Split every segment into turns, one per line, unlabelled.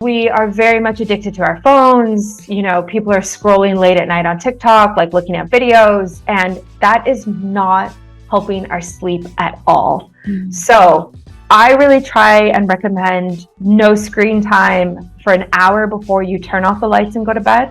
We are very much addicted to our phones. You know, people are scrolling late at night on TikTok, like looking at videos, and that is not helping our sleep at all. So I really try and recommend no screen time for an hour before you turn off the lights and go to bed.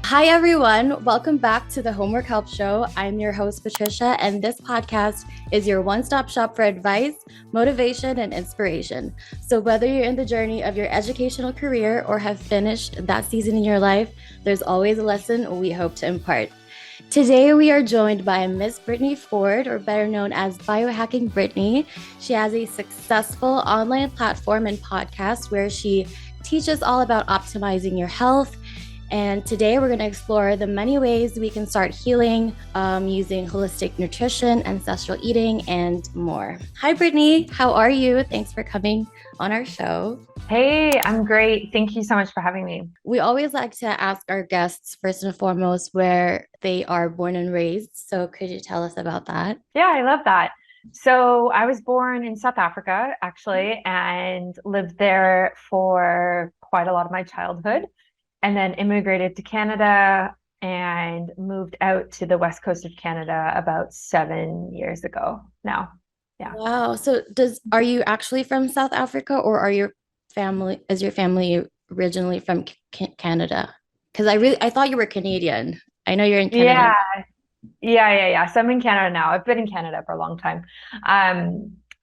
Hi, everyone. Welcome back to the Homework Help Show. I'm your host, Patricia, and this podcast is your one-stop shop for advice, motivation, and inspiration. So whether you're in the journey of your educational career or have finished that season in your life, there's always a lesson we hope to impart. Today, we are joined by Miss Brittany Ford, or better known as Biohacking Brittany. She has a successful online platform and podcast where she teaches all about optimizing your health. And today we're going to explore the many ways we can start healing using holistic nutrition, ancestral eating, and more. Hi, Brittany. How are you? Thanks for coming on our show.
Hey, I'm great. Thank you so much for having me.
We always like to ask our guests first and foremost where they are born and raised. So could you tell us about that?
Yeah, I love that. So I was born in South Africa, actually, and lived there for quite a lot of my childhood. And then immigrated to Canada and moved out to the west coast of Canada about 7 years ago now. Yeah.
Wow. So are you actually from South Africa, or is your family originally from Canada? Because I thought you were Canadian. I know you're in Canada.
Yeah. So I'm in Canada now. I've been in Canada for a long time.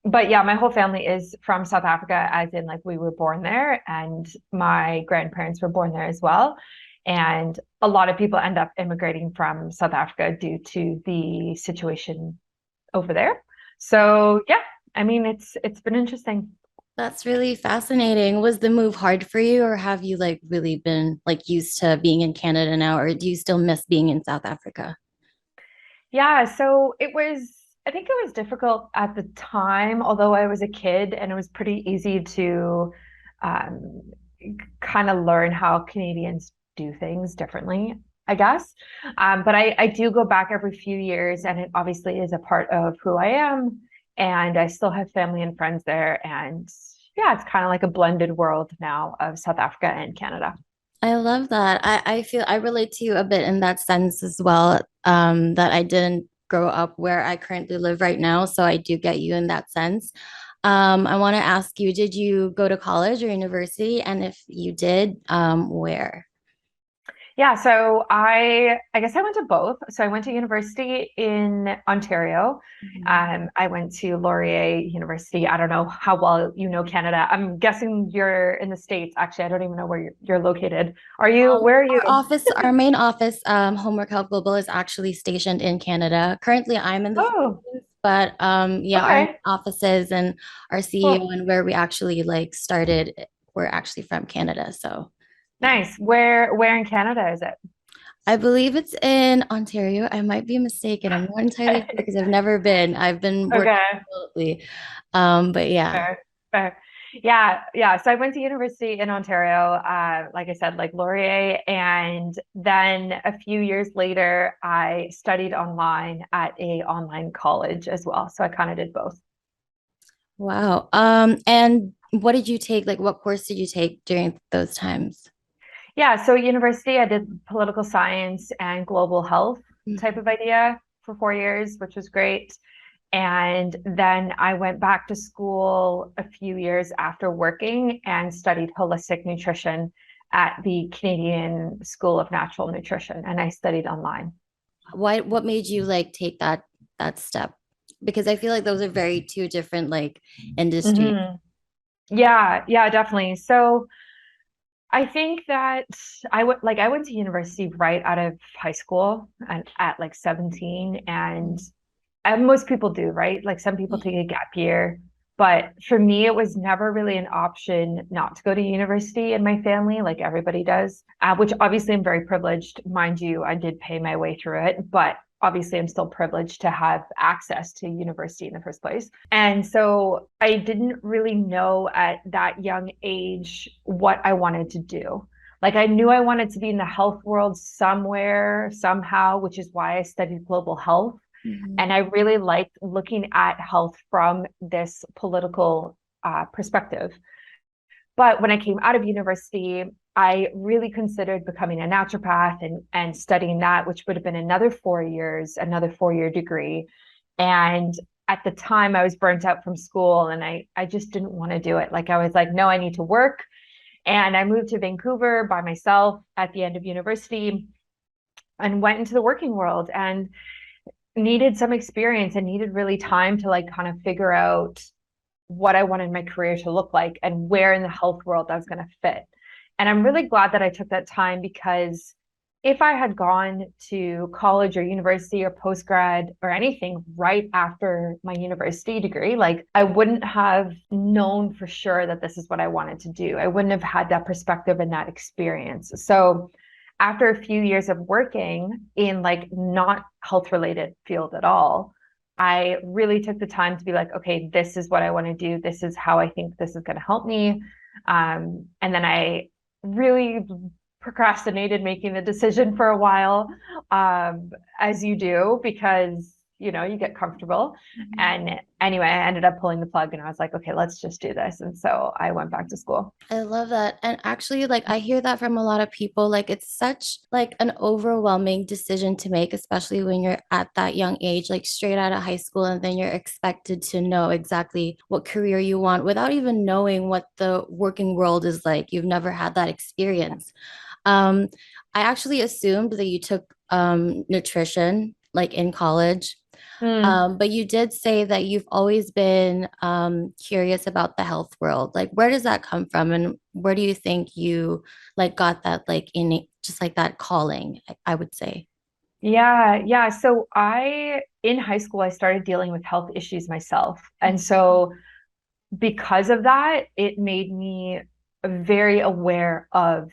But yeah, my whole family is from South Africa, as in like we were born there, and my grandparents were born there as well. And a lot of people end up immigrating from South Africa due to the situation over there. So yeah, I mean, it's been interesting.
That's really fascinating. Was the move hard for you, or have you really been used to being in Canada now, or do you still miss being in South Africa?
Yeah, so I think it was difficult at the time, although I was a kid, and it was pretty easy to um, kind of learn how Canadians do things differently, I guess. But I do go back every few years, and it obviously is a part of who I am. And I still have family and friends there. And yeah, it's kind of like a blended world now of South Africa and Canada.
I love that. I feel I relate to you a bit in that sense as well, that I didn't grow up where I currently live right now. So I do get you in that sense. I want to ask you, did you go to college or university? And if you did, where?
Yeah, so I guess I went to both. So I went to university in Ontario. I went to Laurier University. I don't know how well you know Canada. I'm guessing you're in the States. Actually, I don't even know where you're located. Where are you?
Our main office, Homework Help Global, is actually stationed in Canada. Currently, I'm in the Philippines, but yeah, our
Okay,
offices and our CEO
cool.
and where we actually started, we're actually from Canada. So yeah.
Nice. Where in Canada is it?
I believe it's in Ontario. I might be mistaken. I'm not entirely sure because I've never been. I've been working
Okay.
remotely. But yeah.
Fair, fair. Yeah. So I went to university in Ontario, like I said, like Laurier, and then a few years later, I studied online at a online college as well. So I kind of did both.
Wow. And what did you take? What course did you take during those times?
Yeah, so university, I did political science and global health type
Mhm.
of idea for 4 years, which was great. And then I went back to school a few years after working and studied holistic nutrition at the Canadian School of Natural Nutrition, and I studied online.
What made you take that step? Because I feel like those are very two different industries.
Hmm. Yeah, definitely. So I think that I went to university right out of high school and at like 17, and most people do, right? Like some people take a gap year, but for me, it was never really an option not to go to university in my family, like everybody does, which obviously I'm very privileged. Mind you, I did pay my way through it, but obviously I'm still privileged to have access to university in the first place. And so I didn't really know at that young age what I wanted to do. Like I knew I wanted to be in the health world somewhere, somehow, which is why I studied global health. And I really liked looking at health from this political perspective. But when I came out of university, I really considered becoming a naturopath and studying that, which would have been another 4 years, another 4-year degree. And at the time I was burnt out from school and I just didn't want to do it. Like I was like, no, I need to work. And I moved to Vancouver by myself at the end of university and went into the working world and needed some experience and needed really time to like kind of figure out what I wanted my career to look like and where in the health world I was going to fit. And I'm really glad that I took that time, because if I had gone to college or university or postgrad or anything right after my university degree, like I wouldn't have known for sure that this is what I wanted to do. I wouldn't have had that perspective and that experience. So after a few years of working in like not health related field at all, I really took the time to be like, okay, this is what I want to do. This is how I think this is going to help me. And then I really procrastinated making the decision for a while, as you do, because you know, you get comfortable. And anyway, I ended up pulling the plug and I was like, okay, let's just do this. And so I went back to school.
I love that. And actually, like I hear that from a lot of people. Like it's such like an overwhelming decision to make, especially when you're at that young age, like straight out of high school, and then you're expected to know exactly what career you want without even knowing what the working world is like. You've never had that experience. Um, I actually assumed that you took nutrition like in college.
Mm.
But you did say that you've always been curious about the health world. Like, where does that come from, and where do you think you like got that like in just like that calling? I would say.
Yeah. So in high school, I started dealing with health issues myself. And so because of that, it made me very aware of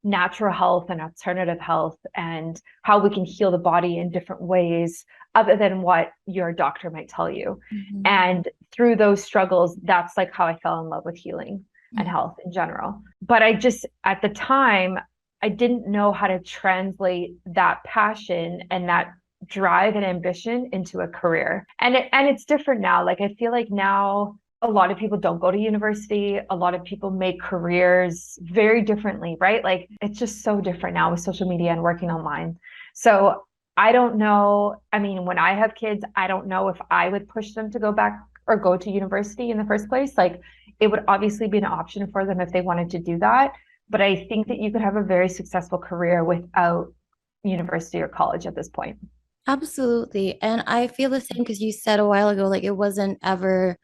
natural health and alternative health and how we can heal the body in different ways other than what your doctor might tell you. And through those struggles, that's like how I fell in love with healing and health in general. But I just, at the time, I didn't know how to translate that passion and that drive and ambition into a career. And it's different now. Like I feel like now a lot of people don't go to university. A lot of people make careers very differently, right? Like it's just so different now with social media and working online. So I don't know. I mean, when I have kids, I don't know if I would push them to go back or go to university in the first place. Like it would obviously be an option for them if they wanted to do that. But I think that you could have a very successful career without university or college at this point.
Absolutely. And I feel the same because you said a while ago, like it wasn't ever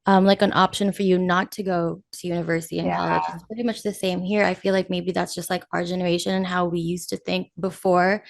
like an option for you not to go to university and college.
Yeah.
It's pretty much the same here. I feel like maybe that's just like our generation and how we used to think before,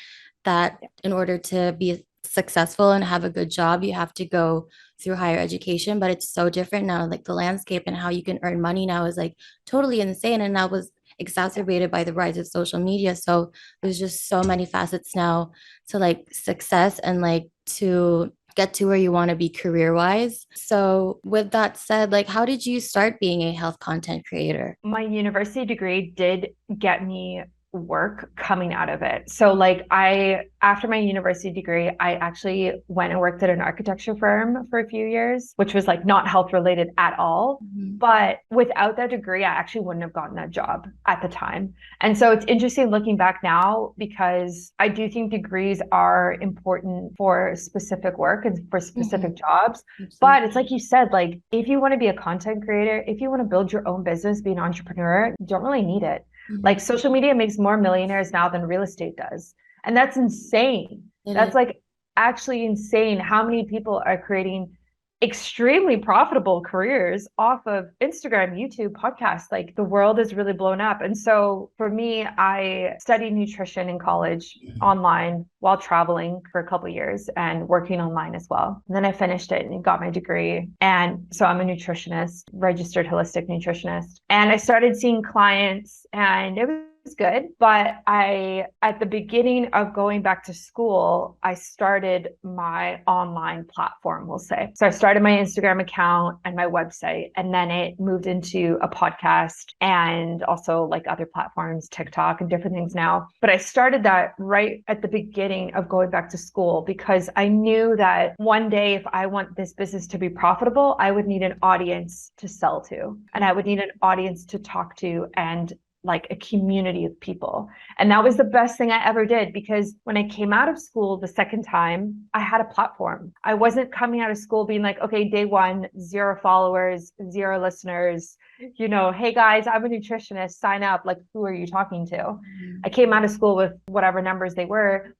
that in order to be successful and have a good job, you have to go through higher education. But it's so different now. Like the landscape and how you can earn money now is like totally insane. And that was exacerbated by the rise of social media. So there's just so many facets now to like success and like to get to where you want to be career wise. So with that said, like how did you start being a health content creator?
My university degree did get me work coming out of it. So like after my university degree, I actually went and worked at an architecture firm for a few years, which was like not health related at all. But without that degree, I actually wouldn't have gotten that job at the time. And so it's interesting looking back now, because I do think degrees are important for specific work and for specific jobs.
Absolutely.
But it's like you said, like if you want to be a content creator, if you want to build your own business, be an entrepreneur, you don't really need it. Like social media makes more millionaires now than real estate does. And that's insane. That's like actually insane how many people are creating extremely profitable careers off of Instagram, YouTube, podcasts. Like the world is really blown up. And so for me, I studied nutrition in college online while traveling for a couple of years and working online as well. And then I finished it and got my degree. And so I'm a nutritionist, registered holistic nutritionist. And I started seeing clients, and it was good, but at the beginning of going back to school, I started my online platform, we'll say. So I started my Instagram account and my website, and then it moved into a podcast and also like other platforms, TikTok and different things now. But I started that right at the beginning of going back to school because I knew that one day, if I want this business to be profitable, I would need an audience to sell to, and I would need an audience to talk to, and like a community of people. And that was the best thing I ever did, because when I came out of school the second time, I had a platform. I wasn't coming out of school being like, okay, day one, 0 followers, 0 listeners, hey guys, I'm a nutritionist, sign up. Like, who are you talking to? I came out of school with whatever numbers they were.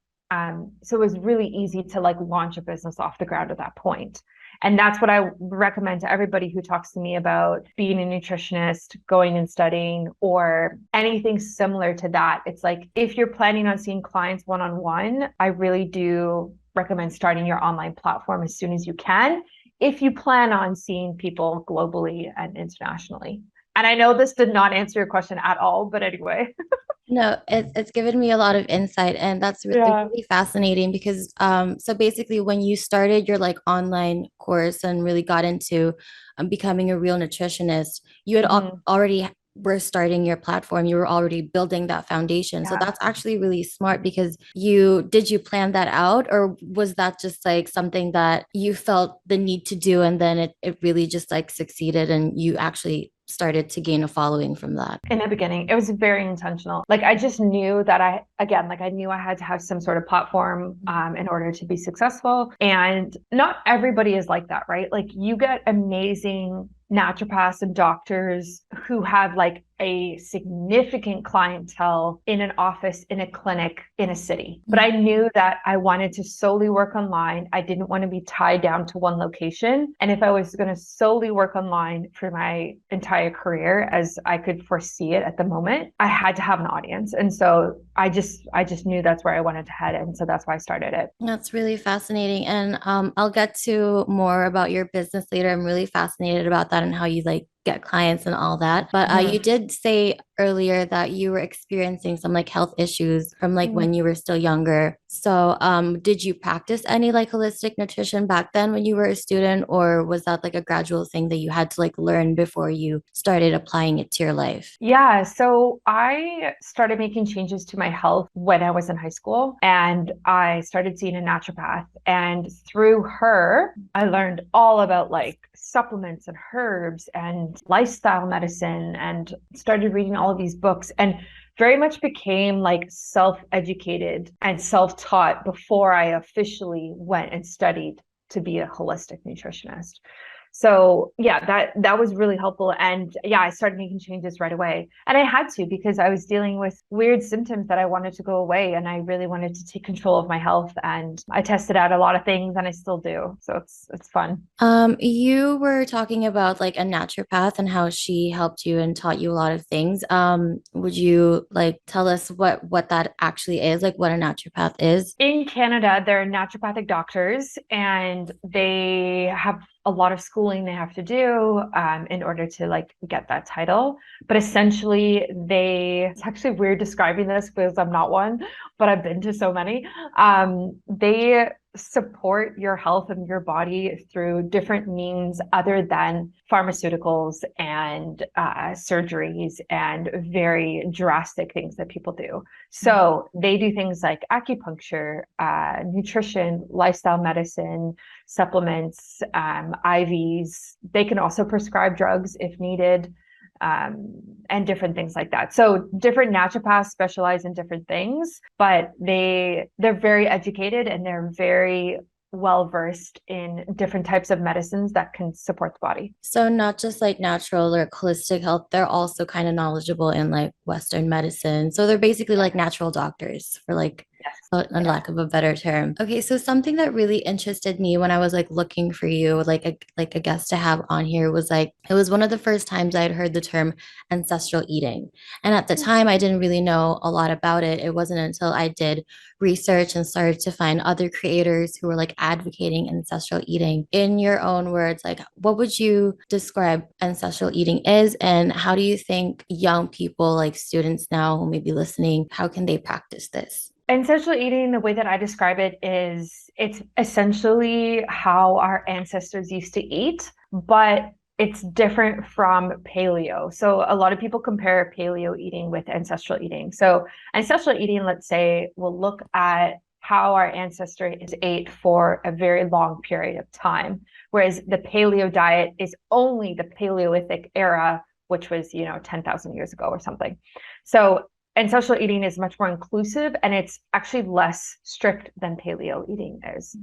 So it was really easy to like launch a business off the ground at that point. And that's what I recommend to everybody who talks to me about being a nutritionist, going and studying, or anything similar to that. It's like, if you're planning on seeing clients one-on-one, I really do recommend starting your online platform as soon as you can, if you plan on seeing people globally and internationally. And I know this did not answer your question at all, but anyway.
No, it's given me a lot of insight, and that's
Yeah.
really fascinating because so basically when you started your like online course and really got into becoming a real nutritionist, you had
Mhm.
already were starting your platform, you were already building that foundation. So
Yeah.
that's actually really smart because you plan that out, or was that just like something that you felt the need to do and then it really just like succeeded and you actually started to gain a following from that?
In the beginning, it was very intentional. Like, I just knew that I knew I had to have some sort of platform in order to be successful. And not everybody is like that, right? Like, you get amazing naturopaths and doctors who have like a significant clientele in an office, in a clinic, in a city. But I knew that I wanted to solely work online. I didn't want to be tied down to one location. And if I was going to solely work online for my entire career, as I could foresee it at the moment, I had to have an audience. And so I just knew that's where I wanted to head. And so that's why I started it.
That's really fascinating. And I'll get to more about your business later. I'm really fascinated about that and how you like get clients and all that. But you
Mhm.
did say earlier that you were experiencing some like health issues from like
Mhm.
when you were still younger. So did you practice any like holistic nutrition back then when you were a student, or was that like a gradual thing that you had to like learn before you started applying it to your life?
Yeah, so I started making changes to my health when I was in high school, and I started seeing a naturopath. And through her, I learned all about like supplements and herbs and lifestyle medicine, and started reading all of these books, and very much became like self-educated and self-taught before I officially went and studied to be a holistic nutritionist. So yeah, that was really helpful. And yeah, I started making changes right away. And I had to, because I was dealing with weird symptoms that I wanted to go away, and I really wanted to take control of my health. And I tested out a lot of things, and I still do. So it's fun.
You were talking about like a naturopath and how she helped you and taught you a lot of things. Would you like tell us what that actually is, like what a naturopath is?
In Canada, they're naturopathic doctors, and they have a lot of schooling they have to do in order to like get that title. But essentially, it's actually weird describing this because I'm not one, but I've been to so many. They support your health and your body through different means other than pharmaceuticals and surgeries and very drastic things that people do. So they do things like acupuncture, nutrition, lifestyle medicine, supplements, IVs. They can also prescribe drugs if needed, and different things like that. So different naturopaths specialize in different things, but they're very educated, and they're very well versed in different types of medicines that can support the body.
So not just like natural or holistic health, they're also kind of knowledgeable in like Western medicine. So they're basically like natural doctors for like on lack of a better term. Okay, so something that really interested me when I was like looking for you, like a guest to have on here was like it was one of the first times I'd heard the term ancestral eating. And at the time I didn't really know a lot about it. It wasn't until I did research and started to find other creators who were like advocating ancestral eating. In your own words, like what would you describe ancestral eating is, and how do you think young people, like students now who may be listening, how can they practice this?
Ancestral eating, the way that I describe it is it's essentially how our ancestors used to eat, but it's different from paleo. So a lot of people compare paleo eating with ancestral eating. So ancestral eating, let's say, will look at how our ancestors ate for a very long period of time, whereas the paleo diet is only the Paleolithic era, which was, 10,000 years ago or something. So ancestral eating is much more inclusive, and it's actually less strict than paleo eating is.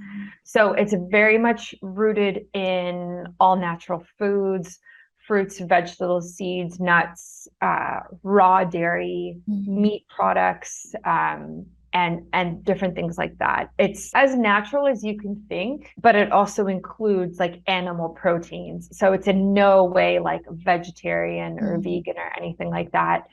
So it's very much rooted in all natural foods, fruits, vegetables, seeds, nuts, raw dairy, meat products, and different things like that. It's as natural as you can think, but it also includes like animal proteins. So it's in no way like vegetarian or vegan or anything like that.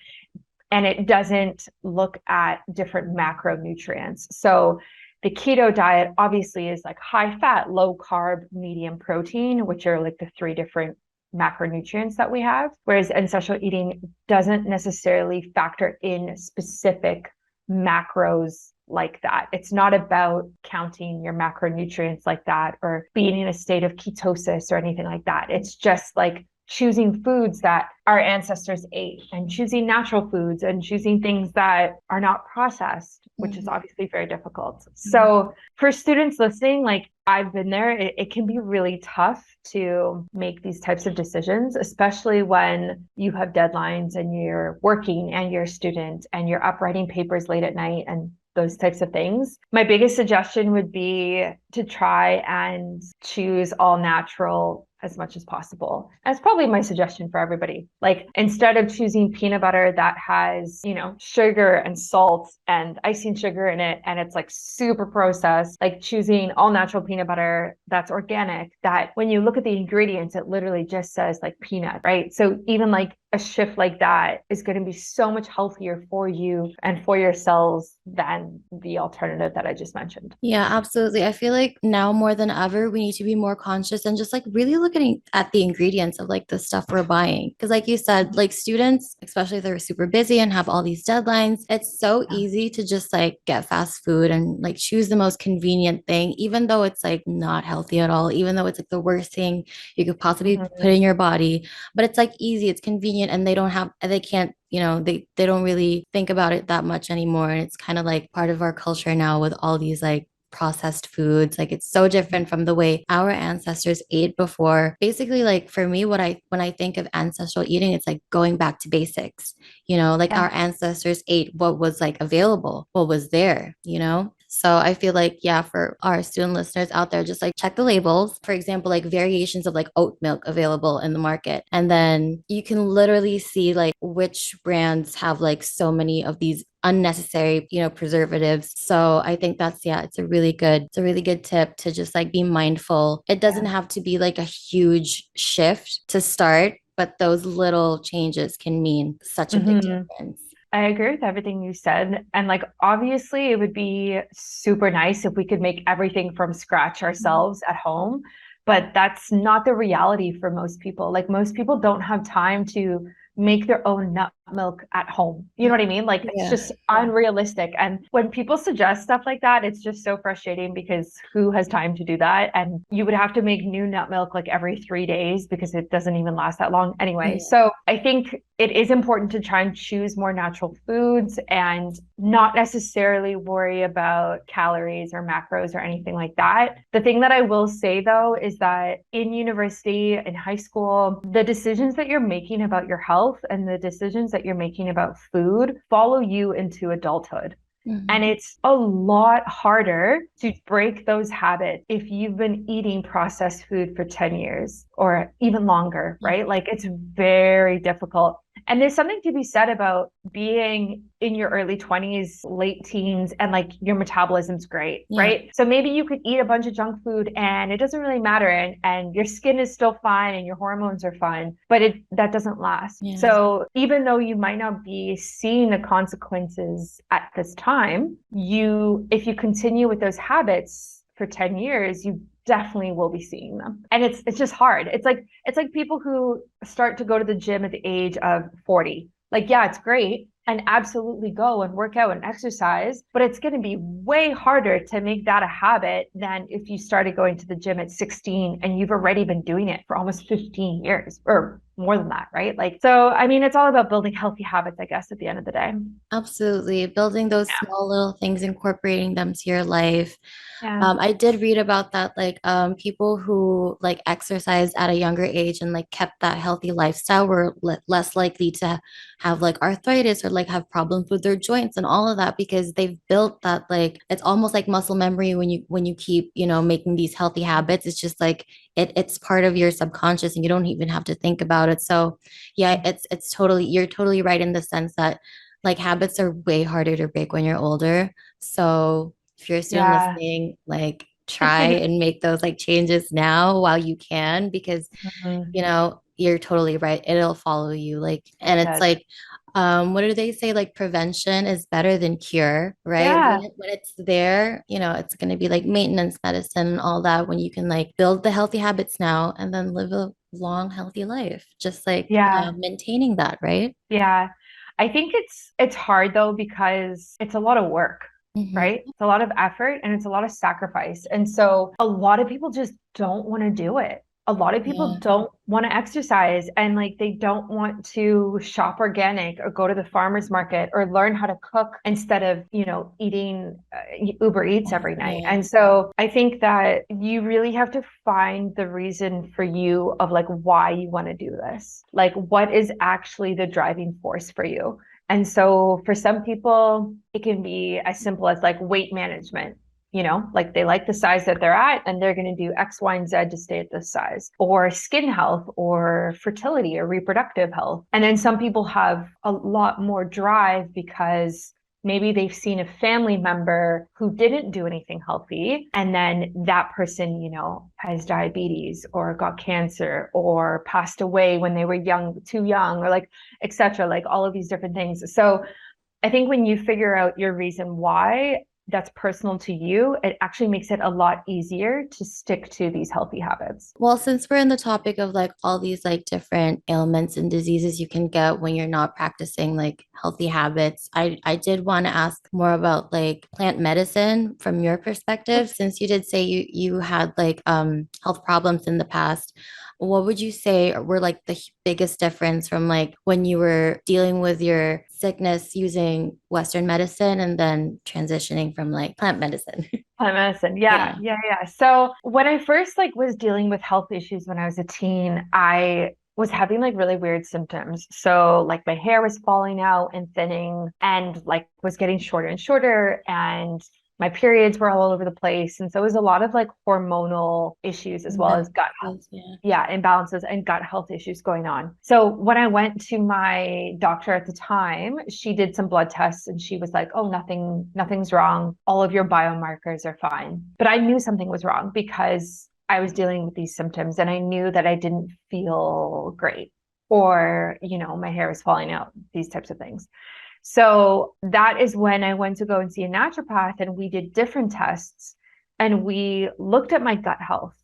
And it doesn't look at different macronutrients. So the keto diet obviously is like high fat, low carb, medium protein, which are like the three different macronutrients that we have. Whereas ancestral eating doesn't necessarily factor in specific macros like that. It's not about counting your macronutrients like that or being in a state of ketosis or anything like that. It's just like choosing foods that our ancestors ate and choosing natural foods and choosing things that are not processed, which is obviously very difficult. So for students listening, like I've been there, it can be really tough to make these types of decisions, especially when you have deadlines and you're working and you're a student and you're up writing papers late at night and those types of things. My biggest suggestion would be to try and choose all natural as much as possible. That's probably my suggestion for everybody. Like instead of choosing peanut butter that has, sugar and salt and icing sugar in it, and it's like super processed, like choosing all natural peanut butter that's organic, that when you look at the ingredients, it literally just says like peanut, right? So even like a shift like that is going to be so much healthier for you and for your cells than the alternative that I just mentioned.
Yeah, absolutely. I feel like now more than ever, we need to be more conscious and just like really looking at the ingredients of like the stuff we're buying. Because, like you said, like students, especially if they're super busy and have all these deadlines, it's so easy to just like get fast food and like choose the most convenient thing, even though it's like not healthy at all, even though it's like the worst thing you could possibly put in your body. But it's like easy, it's convenient, and they can't they don't really think about it that much anymore. And it's kind of like part of our culture now with all these like processed foods. Like it's so different from the way our ancestors ate before. Basically, like for me, when I think of ancestral eating, it's like going back to basics. Like our ancestors ate what was like available, what was there. So I feel like, yeah, for our student listeners out there, just like check the labels. For example, like variations of like oat milk available in the market. And then you can literally see like which brands have like so many of these unnecessary, preservatives. So I think it's a really good tip to just like be mindful. It doesn't have to be like a huge shift to start, but those little changes can mean such a big difference.
I agree with everything you said. And like, obviously, it would be super nice if we could make everything from scratch ourselves at home. But that's not the reality for most people. Like, most people don't have time to make their own nut milk at home. You know what I mean? Like, it's just unrealistic. And when people suggest stuff like that, it's just so frustrating because who has time to do that? And you would have to make new nut milk like every 3 days because it doesn't even last that long anyway. So I think it is important to try and choose more natural foods and not necessarily worry about calories or macros or anything like that. The thing that I will say though is that in university, in high school, the decisions that you're making about your health and the decisions that you're making about food follow you into adulthood. And it's a lot harder to break those habits if you've been eating processed food for 10 years or even longer, right? Like it's very difficult. And there's something to be said about being in your early 20s, late teens, and like your metabolism's great,
Yeah.
right? So maybe you could eat a bunch of junk food and it doesn't really matter, and your skin is still fine and your hormones are fine, but that doesn't last.
Yeah.
So even though you might not be seeing the consequences at this time, if you continue with those habits for 10 years, you definitely will be seeing them. And it's just hard. It's like people who start to go to the gym at the age of 40. Like, yeah, it's great, and absolutely go and work out and exercise, but it's going to be way harder to make that a habit than if you started going to the gym at 16 and you've already been doing it for almost 15 years or more than that, right? Like, so I mean, it's all about building healthy habits, I guess, at the end of the day.
Absolutely. Building those
Yeah.
small little things, incorporating them to your life.
Yeah.
I did read about that, like people who like exercised at a younger age and like kept that healthy lifestyle were less likely to have like arthritis or like have problems with their joints and all of that because they've built that, like it's almost like muscle memory when you keep, you know, making these healthy habits. It's just like it's part of your subconscious and you don't even have to think about it. So yeah, it's totally, you're totally right in the sense that like habits are way harder to break when you're older. So if you're a student
Yeah.
listening, like try and make those like changes now while you can, because
Mhm.
you know, you're totally right. It'll follow you. Like, and
It
it's
does.
like, what do they say? Like prevention is better than cure, right?
Yeah.
When it's there, you know, it's going to be like maintenance medicine and all that when you can like build the healthy habits now and then live a long, healthy life, just like
Yeah.
maintaining that, right?
Yeah. I think it's hard though because it's a lot of work,
Hmm.
right? It's a lot of effort and it's a lot of sacrifice. And so a lot of people just don't want to do it. A lot of people
Yeah.
don't want to exercise and like they don't want to shop organic or go to the farmer's market or learn how to cook instead of, eating Uber Eats every night.
Yeah.
And so I think that you really have to find the reason for you of like why you want to do this. Like what is actually the driving force for you? And so for some people, it can be as simple as like weight management. Like they like the size that they're at and they're going to do X, Y, and Z to stay at this size, or skin health, or fertility, or reproductive health. And then some people have a lot more drive because maybe they've seen a family member who didn't do anything healthy. And then that person, has diabetes or got cancer or passed away when they were young, too young, or like, etc., like all of these different things. So I think when you figure out your reason why that's personal to you, it actually makes it a lot easier to stick to these healthy habits.
Well, since we're in the topic of like all these like different ailments and diseases you can get when you're not practicing like healthy habits, I did want to ask more about like plant medicine from your perspective, since you did say you had like health problems in the past. What would you say were like the biggest difference from like when you were dealing with your sickness using Western medicine and then transitioning from like plant medicine?
Plant medicine. Yeah,
Yeah.
yeah, yeah. So when I first like was dealing with health issues when I was a teen, I was having like really weird symptoms. So like my hair was falling out and thinning and like was getting shorter and shorter, and my periods were all over the place. And so it was a lot of like hormonal issues as well as gut health.
Imbalances, yeah.
Yeah, imbalances and gut health issues going on. So when I went to my doctor at the time, she did some blood tests and she was like, "Oh, nothing's wrong. All of your biomarkers are fine." But I knew something was wrong because I was dealing with these symptoms and I knew that I didn't feel great, or, my hair was falling out, these types of things. So that is when I went to go and see a naturopath, and we did different tests and we looked at my gut health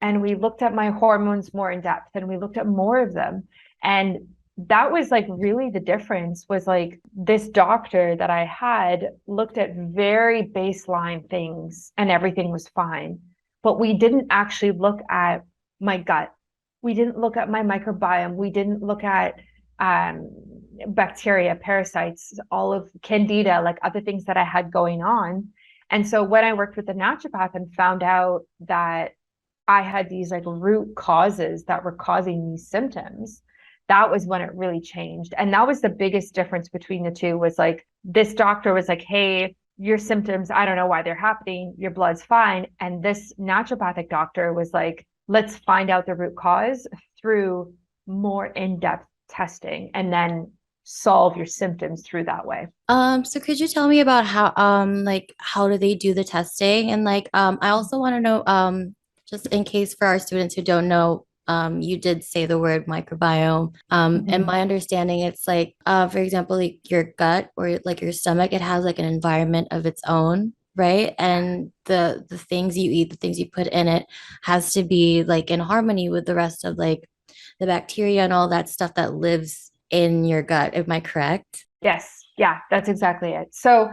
and we looked at my hormones more in depth and we looked at more of them. And that was like really the difference, was like this doctor that I had looked at very baseline things and everything was fine. But we didn't actually look at my gut. We didn't look at my microbiome. We didn't look at um, bacteria, parasites, all of candida, like other things that I had going on. And so when I worked with the naturopath and found out that I had these like root causes that were causing these symptoms, that was when it really changed. And that was the biggest difference between the two, was like this doctor was like, "Hey, your symptoms, I don't know why they're happening. Your blood's fine." And this naturopathic doctor was like, "Let's find out the root cause through more in-depth testing and then solve your symptoms through that way.
So could you tell me about how do they do the testing? And I also want to know, just in case for our students who don't know, you did say the word microbiome. And my understanding, it's for example, like your gut or like your stomach, it has like an environment of its own, right? And the things you eat, the things you put in it has to be like in harmony with the rest of like the bacteria and all that stuff that lives in your gut. Am I correct?
Yes. Yeah, that's exactly it. So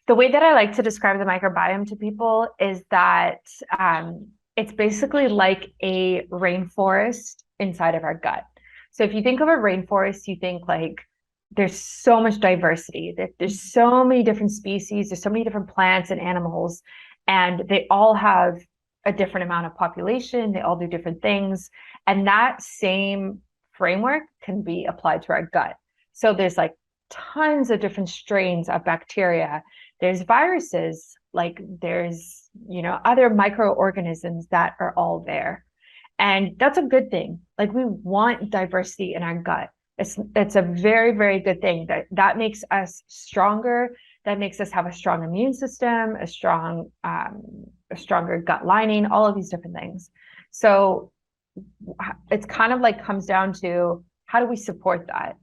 the way that I like to describe the microbiome to people is that it's basically like a rainforest inside of our gut. So if you think of a rainforest, you think like there's so much diversity, that there's so many different species, there's so many different plants and animals, and they all have a different amount of population, they all do different things. And that same framework can be applied to our gut. So there's like tons of different strains of bacteria. There's viruses, like there's, other microorganisms that are all there. And that's a good thing. Like we want diversity in our gut. It's a very, very good thing that makes us stronger. That makes us have a strong immune system, a stronger gut lining, all of these different things. So it's kind of like comes down to how do we support that?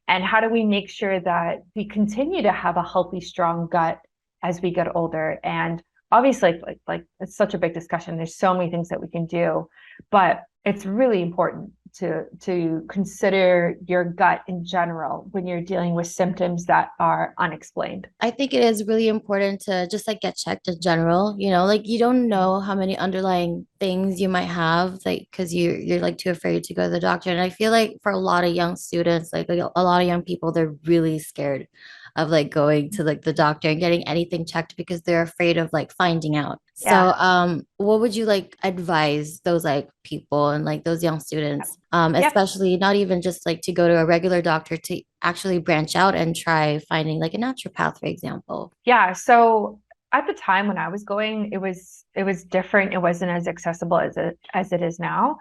And how do we make sure that we continue to have a healthy, strong gut as we get older? And obviously, like it's such a big discussion. There's so many things that we can do, but it's really important to consider your gut in general when you're dealing with symptoms that are unexplained.
I think it is really important to just like get checked in general, like you don't know how many underlying things you might have, like because you're like too afraid to go to the doctor. And I feel like for a lot of young students, like a lot of young people, they're really scared of like going to like the doctor and getting anything checked because they're afraid of like finding out.
Yeah.
So, what would you like advise those like people and like those young students,
Yeah.
especially not even just like to go to a regular doctor, to actually branch out and try finding like a naturopath, for example?
Yeah. So at the time when I was going, it was different. It wasn't as accessible as it is now.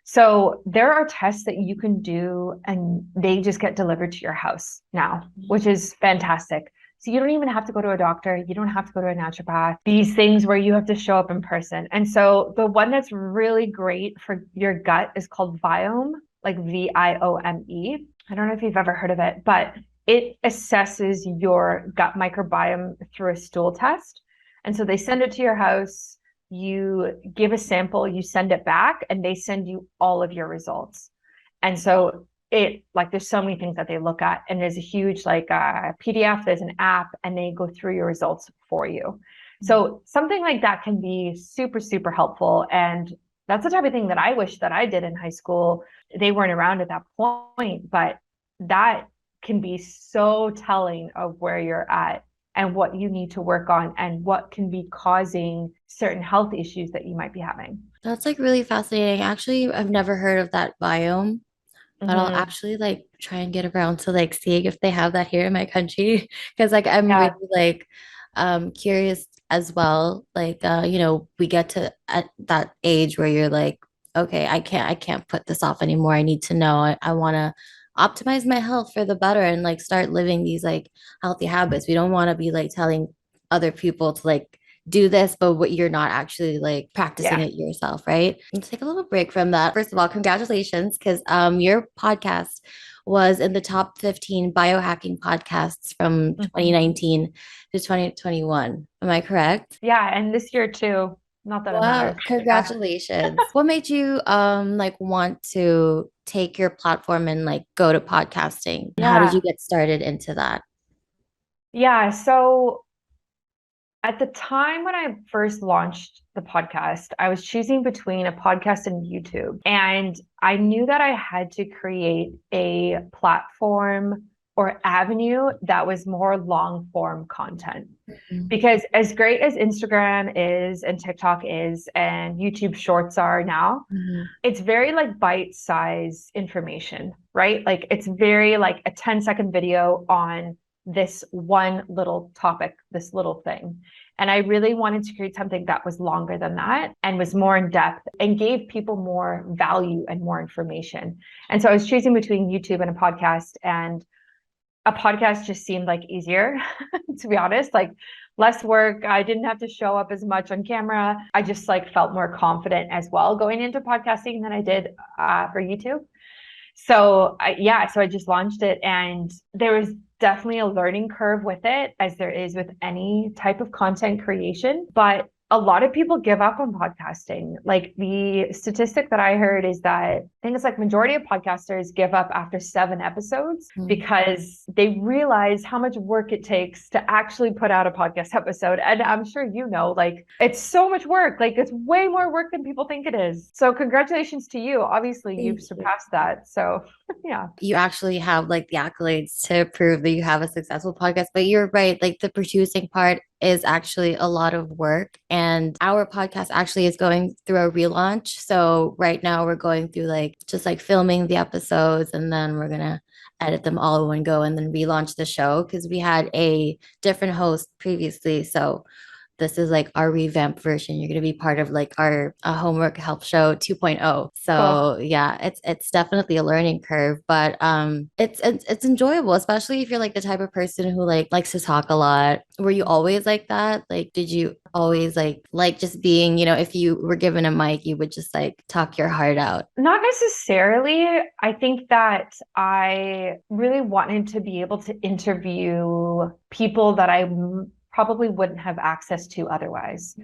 So there are tests that you can do and they just get delivered to your house now, which is fantastic. So you don't even have to go to a doctor. You don't have to go to a naturopath. These things where you have to show up in person. And so the one that's really great for your gut is called Biome, like Viome. I don't know if you've ever heard of it, but it assesses your gut microbiome through a stool test. And so they send it to your house, you give a sample, you send it back, and they send you all of your results. And so there's so many things that they look at, and there's a huge PDF, there's an app, and they go through your results for you. So something like that can be super, super helpful. And that's the type of thing that I wish that I did in high school. They weren't around at that point, but that can be so telling of where you're at and what you need to work on and what can be causing certain health issues that you might be having.
That's like really fascinating. Actually, I've never heard of that biome, but I'll actually like try and get around to like seeing if they have that here in my country. Because like I'm
Yeah.
really like curious as well. Like we get to at that age where you're like, okay, I can't put this off anymore. I need to know. I want to optimize my health for the better and like start living these like healthy habits. We don't want to be like telling other people to like do this, but what you're not actually like practicing
Yeah.
it yourself, right? And take a little break from that. First of all, congratulations, because your podcast was in the top 15 biohacking podcasts from 2019 to 2021. Am I correct?
Yeah. And this year too, not that it
Wow,
matters. Yeah.
congratulations. What made you like want to take your platform and like go to podcasting? And how did you
Yeah.
get started into that?
Yeah. So at the time when I first launched the podcast, I was choosing between a podcast and YouTube. And I knew that I had to create a platform or avenue that was more long form content.
Mhm.
Because as great as Instagram is and TikTok is and YouTube shorts are now,
Mhm.
it's very like bite-size information, right? Like it's very like a 10-second video on this one little topic, this little thing. And I really wanted to create something that was longer than that and was more in depth and gave people more value and more information. And so I was choosing between YouTube and a podcast, and a podcast just seemed like easier, to be honest, like less work. I didn't have to show up as much on camera. I just like felt more confident as well going into podcasting than I did for YouTube. So I just launched it, and there was definitely a learning curve with it, as there is with any type of content creation. But a lot of people give up on podcasting. Like the statistic that I heard is that I think it's like majority of podcasters give up after 7 episodes because they realize how much work it takes to actually put out a podcast episode. And I'm sure you know, like it's so much work. Like it's way more work than people think it is. So congratulations to you. Obviously, you've surpassed that. So yeah.
You actually have like the accolades to prove that you have a successful podcast. But you're right, like the producing part is actually a lot of work. And our podcast actually is going through a relaunch. So right now we're going through like just like filming the episodes, and then we're gonna edit them all in one go and then relaunch the show, because we had a different host previously. So this is like our revamped version. You're going to be part of like our homework help show 2.0. So yeah, it's definitely a learning curve, but it's enjoyable, especially if you're like the type of person who like likes to talk a lot. Were you always like that? Like, did you always like just being, if you were given a mic, you would just like talk your heart out?
Not necessarily. I think that I really wanted to be able to interview people that I probably wouldn't have access to otherwise.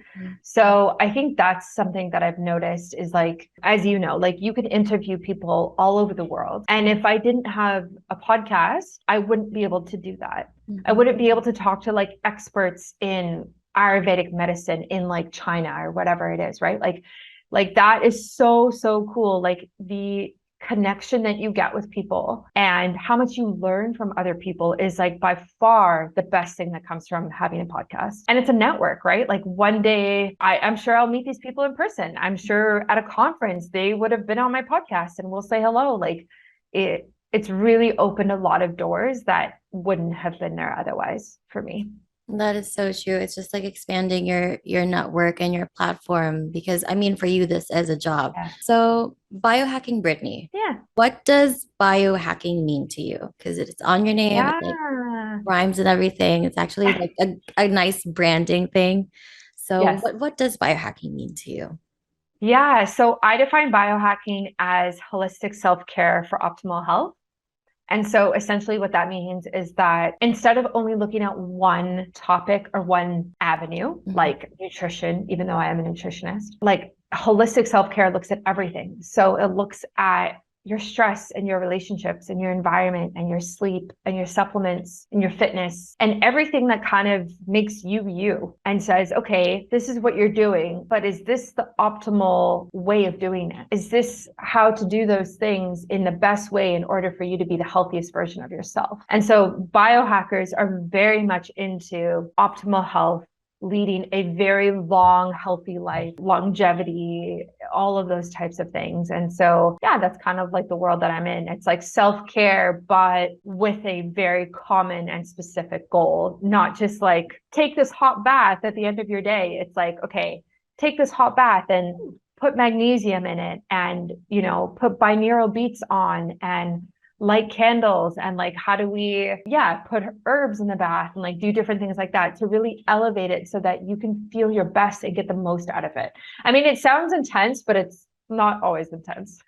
So I think that's something that I've noticed is like, as you know, like you could interview people all over the world. And if I didn't have a podcast, I wouldn't be able to do that. I wouldn't be able to talk to like experts in Ayurvedic medicine in like China or whatever it is, right? Like that is so cool. Like the connection that you get with people and how much you learn from other people is like by far the best thing that comes from having a podcast. And it's a network, right? Like one day I'm sure I'll meet these people in person. I'm sure at a conference they would have been on my podcast and we'll say hello. Like it's really opened a lot of doors that wouldn't have been there otherwise for me.
That is so true. It's just like expanding your network and your platform, because I mean for you this is a job.
Yeah.
So biohacking Brittany.
Yeah.
What does biohacking mean to you? Because it's on your name,
Yeah.
it like rhymes and everything. It's actually like a nice branding thing. So
Yes.
what does biohacking mean to you?
Yeah. So I define biohacking as holistic self-care for optimal health. And so essentially what that means is that instead of only looking at one topic or one avenue, like nutrition, even though I am a nutritionist, like holistic self-care looks at everything. So it looks at your stress and your relationships and your environment and your sleep and your supplements and your fitness and everything that kind of makes you you, and says, okay, this is what you're doing, but is this the optimal way of doing it? Is this how to do those things in the best way in order for you to be the healthiest version of yourself? And so biohackers are very much into optimal health, leading a very long, healthy life, longevity, all of those types of things. And so, yeah, that's kind of like the world that I'm in. It's like self-care, but with a very common and specific goal, not just like take this hot bath at the end of your day. It's like, okay, take this hot bath and put magnesium in it and, put binaural beats on and light candles, and like how do we put herbs in the bath and like do different things like that to really elevate it so that you can feel your best and get the most out of it. I mean, it sounds intense, but it's not always intense.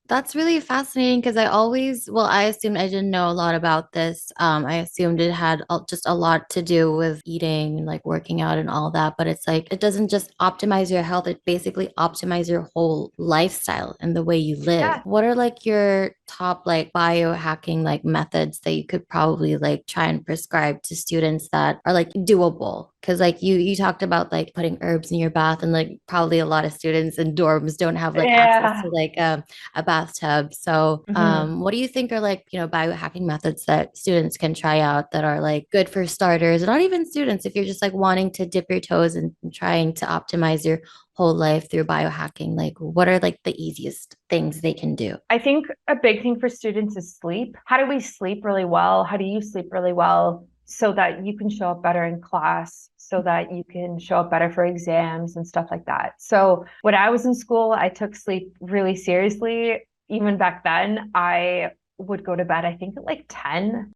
That's really fascinating, because I assumed, I didn't know a lot about this. I assumed it had just a lot to do with eating and like working out and all that. But it's like, it doesn't just optimize your health, it basically optimizes your whole lifestyle and the way you live.
Yeah.
What are like your top like biohacking like methods that you could probably like try and prescribe to students that are like doable? Because like you talked about like putting herbs in your bath, and like probably a lot of students in dorms don't have like access to like a bathtub. So what do you think are like, biohacking methods that students can try out that are like good for starters, and not even students, if you're just like wanting to dip your toes and trying to optimize your whole life through biohacking? Like, what are like the easiest things they can do?
I think a big thing for students is sleep. How do we sleep really well? How do you sleep really well so that you can show up better in class, so that you can show up better for exams and stuff like that. So when I was in school, I took sleep really seriously. Even back then, I would go to bed, I think at like 10,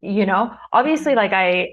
obviously like I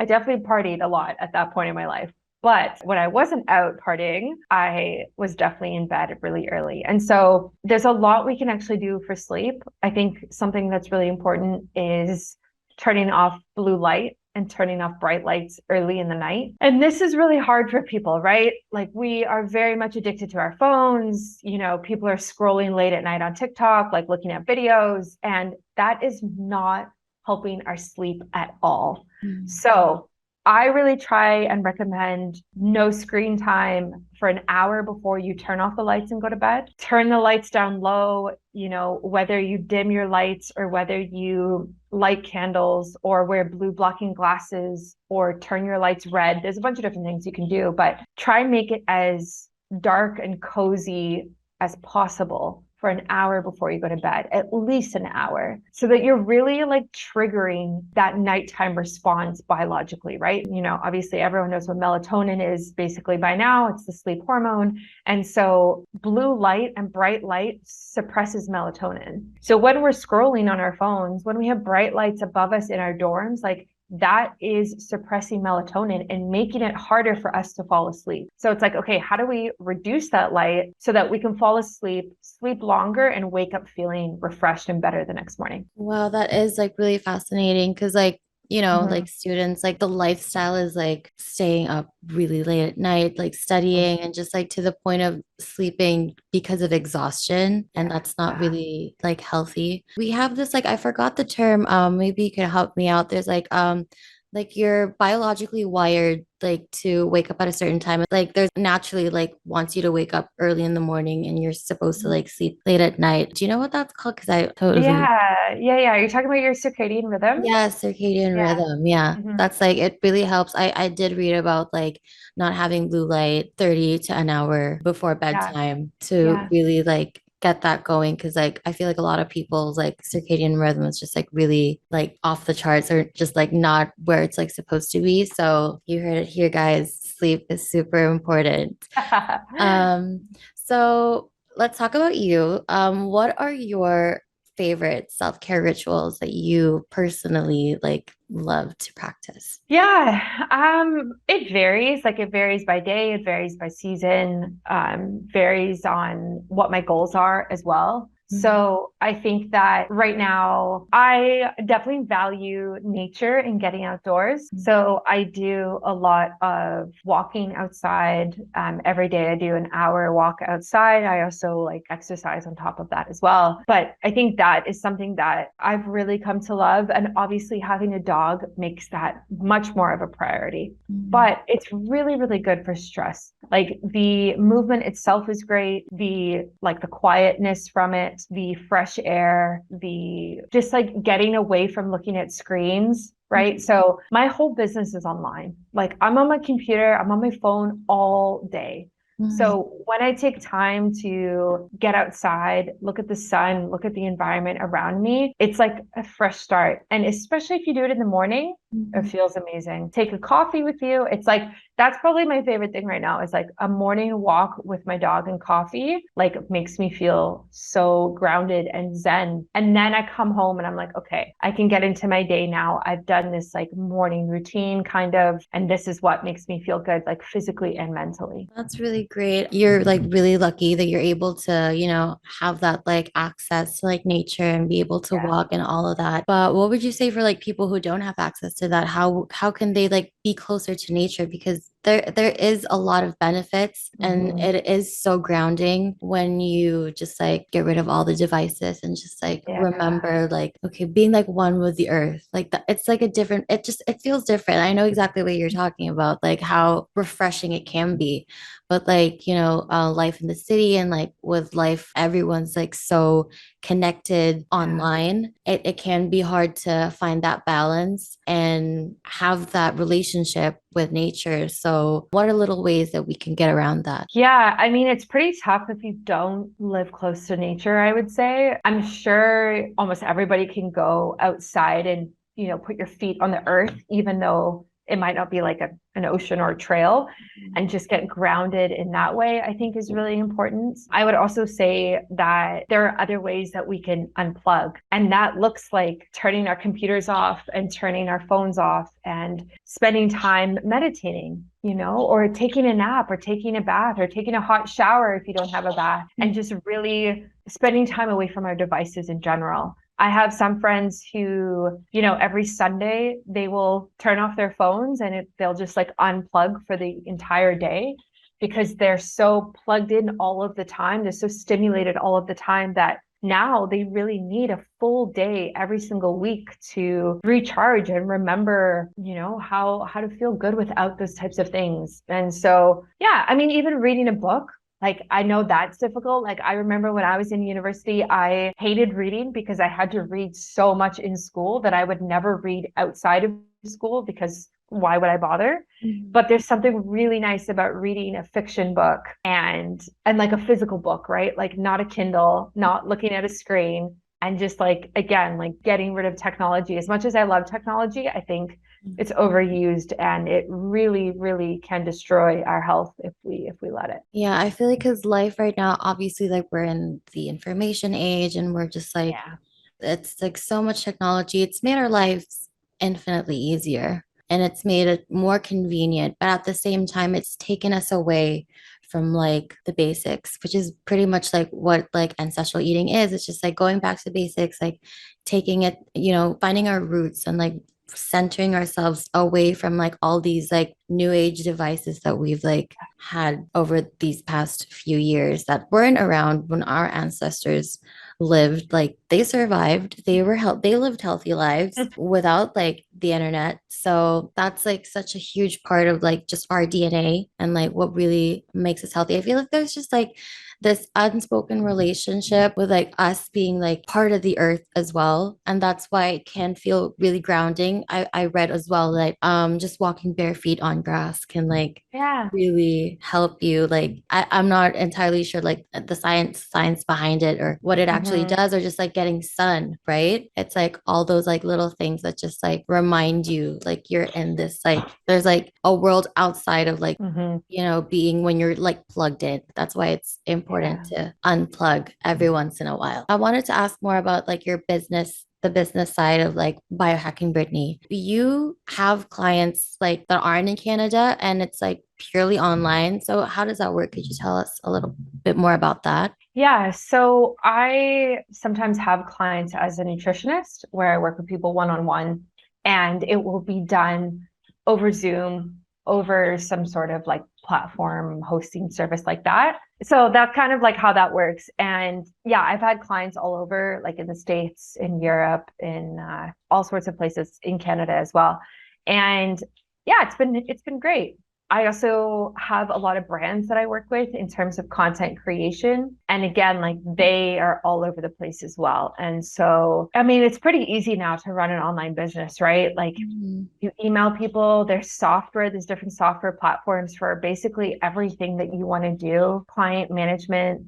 definitely partied a lot at that point in my life. But when I wasn't out partying, I was definitely in bed really early. And so there's a lot we can actually do for sleep. I think something that's really important is turning off blue light and turning off bright lights early in the night. And this is really hard for people, right? Like we are very much addicted to our phones. People are scrolling late at night on TikTok, like looking at videos, and that is not helping our sleep at all. So I really try and recommend no screen time for an hour before you turn off the lights and go to bed. Turn the lights down low, whether you dim your lights or whether you light candles or wear blue blocking glasses or turn your lights red. There's a bunch of different things you can do, but try and make it as dark and cozy as possible for an hour before you go to bed, at least an hour, so that you're really like triggering that nighttime response biologically, right? Obviously everyone knows what melatonin is basically by now. It's the sleep hormone. And so blue light and bright light suppresses melatonin. So when we're scrolling on our phones, when we have bright lights above us in our dorms, like that is suppressing melatonin and making it harder for us to fall asleep. So it's like, okay, how do we reduce that light so that we can fall asleep, sleep longer, and wake up feeling refreshed and better the next morning?
Wow, that is like really fascinating because like students, like the lifestyle is like staying up really late at night, like studying and just like to the point of sleeping because of exhaustion. And that's not really like healthy. We have this, like, I forgot the term. Maybe you could help me out. There's like you're biologically wired like to wake up at a certain time. Like there's naturally like wants you to wake up early in the morning and you're supposed to like sleep late at night. Do you know what that's called? Because I totally
Yeah. You're talking about your circadian rhythm?
Yeah, circadian
Yeah.
rhythm. Yeah. That's like it really helps. I did read about like not having blue light 30 to an hour before
Yeah.
bedtime to
Yeah.
really like get that going because like I feel like a lot of people's like circadian rhythm is just like really like off the charts or just like not where it's like supposed to be. So you heard it here, guys. Sleep is super important. So let's talk about you. What are your favorite self-care rituals that you personally like love to practice?
Yeah, it varies. Like it varies by day, it varies by season, varies on what my goals are as well. So I think that right now I definitely value nature and getting outdoors. So I do a lot of walking outside. Every day I do an hour walk outside. I also like exercise on top of that as well. But I think that is something that I've really come to love. And obviously having a dog makes that much more of a priority. But it's really, really good for stress. Like the movement itself is great. The quietness from it, the fresh air, the just like getting away from looking at screens, right? So my whole business is online. Like I'm on my computer, I'm on my phone all day. So when I take time to get outside, look at the sun, look at the environment around me, it's like a fresh start. And especially if you do it in the morning, it feels amazing. Take a coffee with you. It's like, that's probably my favorite thing right now is like a morning walk with my dog and coffee, like makes me feel so grounded and zen. And then I come home and I'm like, okay, I can get into my day now. I've done this like morning routine kind of, and this is what makes me feel good, like physically and mentally.
That's really great. You're like really lucky that you're able to, have that like access to like nature and be able to walk and all of that. But what would you say for like people who don't have access to that? How can they like be closer to nature? Because there is a lot of benefits and it is so grounding when you just like get rid of all the devices and just like remember like okay being like one with the earth like that it's like a different it feels different. I know exactly what you're talking about, like how refreshing it can be, but like life in the city and like with life everyone's like so connected online, it can be hard to find that balance and have that relationship with nature. So what are little ways that we can get around that?
Yeah, I mean, it's pretty tough if you don't live close to nature, I would say. I'm sure almost everybody can go outside and, put your feet on the earth, even though it might not be like an ocean or a trail, and just get grounded in that way, I think is really important. I would also say that there are other ways that we can unplug. And that looks like turning our computers off and turning our phones off and spending time meditating, or taking a nap or taking a bath or taking a hot shower if you don't have a bath, and just really spending time away from our devices in general. I have some friends who, every Sunday they will turn off their phones and they'll just like unplug for the entire day, because they're so plugged in all of the time. They're so stimulated all of the time that now they really need a full day every single week to recharge and remember, how to feel good without those types of things. And so, yeah, I mean, even reading a book, like, I know that's difficult. Like, I remember when I was in university, I hated reading because I had to read so much in school that I would never read outside of school, because why would I bother? But there's something really nice about reading a fiction book and like a physical book, right? Like not a Kindle, not looking at a screen, and just like, again, like getting rid of technology. As much as I love technology, I think it's overused, and it really, really can destroy our health if we let it.
Yeah, I feel like because life right now, obviously, like we're in the information age and we're just like,
Yeah.
it's like so much technology. It's made our lives infinitely easier and it's made it more convenient. But at the same time, it's taken us away from like the basics, which is pretty much like what like ancestral eating is. It's just like going back to the basics, like taking it, finding our roots and like centering ourselves away from like all these like new age devices that we've like had over these past few years that weren't around when our ancestors lived. Like they survived, they lived healthy lives without like the internet. So that's like such a huge part of like just our DNA and like what really makes us healthy. I feel like there's just like this unspoken relationship with like us being like part of the earth as well, and that's why it can feel really grounding. I read as well that just walking bare feet on grass can like
Yeah.
really help you. Like I'm not entirely sure like the science behind it or what it actually does, or just like getting sun, right? It's like all those like little things that just like remind you like you're in this like there's like a world outside of like being when you're like plugged in. That's why it's important to unplug every once in a while. I wanted to ask more about like your business, the business side of like Biohacking Brittany. You have clients like that aren't in Canada and it's like purely online. So how does that work? Could you tell us a little bit more about that?
Yeah, so I sometimes have clients as a nutritionist where I work with people one-on-one, and it will be done over Zoom, over some sort of like platform hosting service like that. So that's kind of like how that works. And yeah, I've had clients all over, like in the States, in Europe, in all sorts of places, in Canada as well. And yeah, it's been great. I also have a lot of brands that I work with in terms of content creation. And again, like they are all over the place as well. And so, I mean, it's pretty easy now to run an online business, right? Like you email people, there's different software platforms for basically everything that you want to do, client management,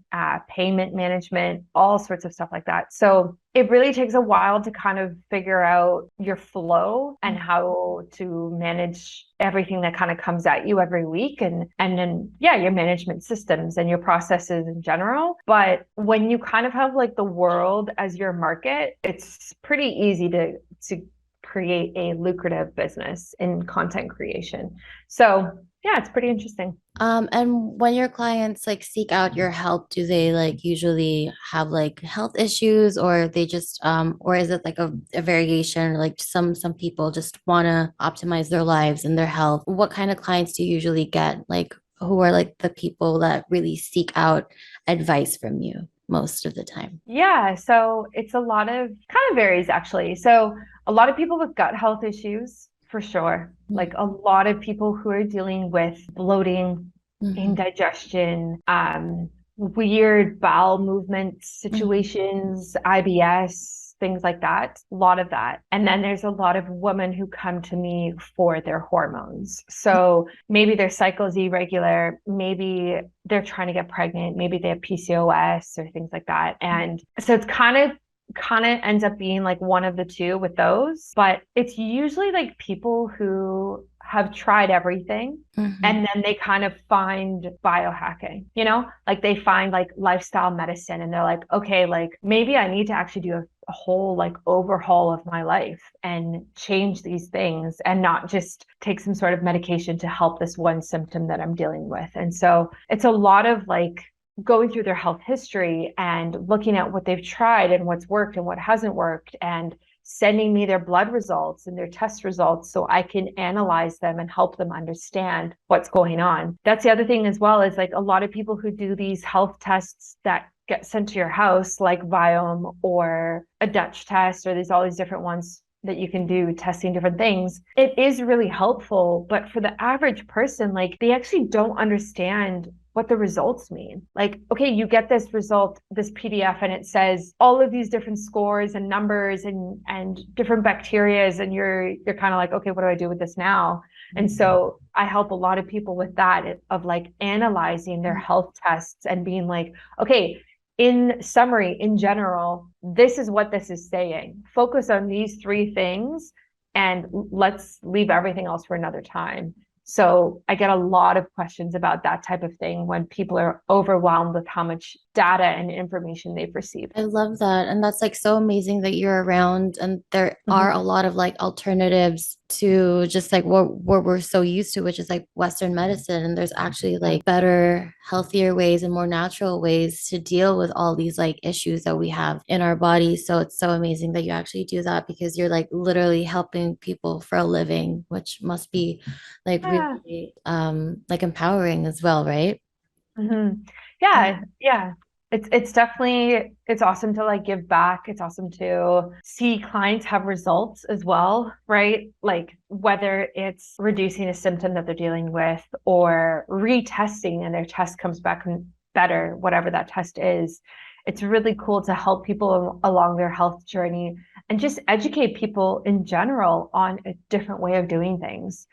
payment management, all sorts of stuff like that. So it really takes a while to kind of figure out your flow and how to manage everything that kind of comes at you every week, and then your management systems and your processes in general. But when you kind of have like the world as your market, it's pretty easy to create a lucrative business in content creation. So yeah, it's pretty interesting.
And when your clients like seek out your help, do they like usually have like health issues, or they just or is it like a variation, like some people just want to optimize their lives and their health? What kind of clients do you usually get? Like who are like the people that really seek out advice from you most of the time?
Yeah, so it's a lot of kind of varies actually. So a lot of people with gut health issues, for sure. Like a lot of people who are dealing with bloating, indigestion, weird bowel movement situations, IBS, things like that. A lot of that. And then there's a lot of women who come to me for their hormones. So maybe their cycle is irregular, maybe they're trying to get pregnant, maybe they have PCOS or things like that. And so it's kind of ends up being like one of the two with those, but it's usually like people who have tried everything and then they kind of find biohacking, like they find like lifestyle medicine and they're like, okay, like maybe I need to actually do a whole like overhaul of my life and change these things and not just take some sort of medication to help this one symptom that I'm dealing with. And so it's a lot of like going through their health history and looking at what they've tried and what's worked and what hasn't worked, and sending me their blood results and their test results so I can analyze them and help them understand what's going on. That's the other thing as well, is like a lot of people who do these health tests that get sent to your house, like biome or a Dutch test, or there's all these different ones that you can do testing different things. It is really helpful, but for the average person, like they actually don't understand what the results mean. Like, okay, you get this result, this PDF, and it says all of these different scores and numbers and different bacterias, and you're kind of like, okay, what do I do with this now? And so I help a lot of people with that, of like analyzing their health tests and being like, okay, in summary, in general, this is what this is saying. Focus on these three things and let's leave everything else for another time. So I get a lot of questions about that type of thing when people are overwhelmed with how much data and information they've received.
I love that. And that's like so amazing that you're around and there are a lot of like alternatives to just like what we're so used to, which is like Western medicine. And there's actually like better, healthier ways and more natural ways to deal with all these like issues that we have in our bodies. So it's so amazing that you actually do that, because you're like literally helping people for a living, which must be like
Yeah.
really like empowering as well, right?
Yeah. It's definitely, it's awesome to like give back. It's awesome to see clients have results as well, right? Like whether it's reducing a symptom that they're dealing with or retesting and their test comes back better, whatever that test is. It's really cool to help people along their health journey and just educate people in general on a different way of doing things.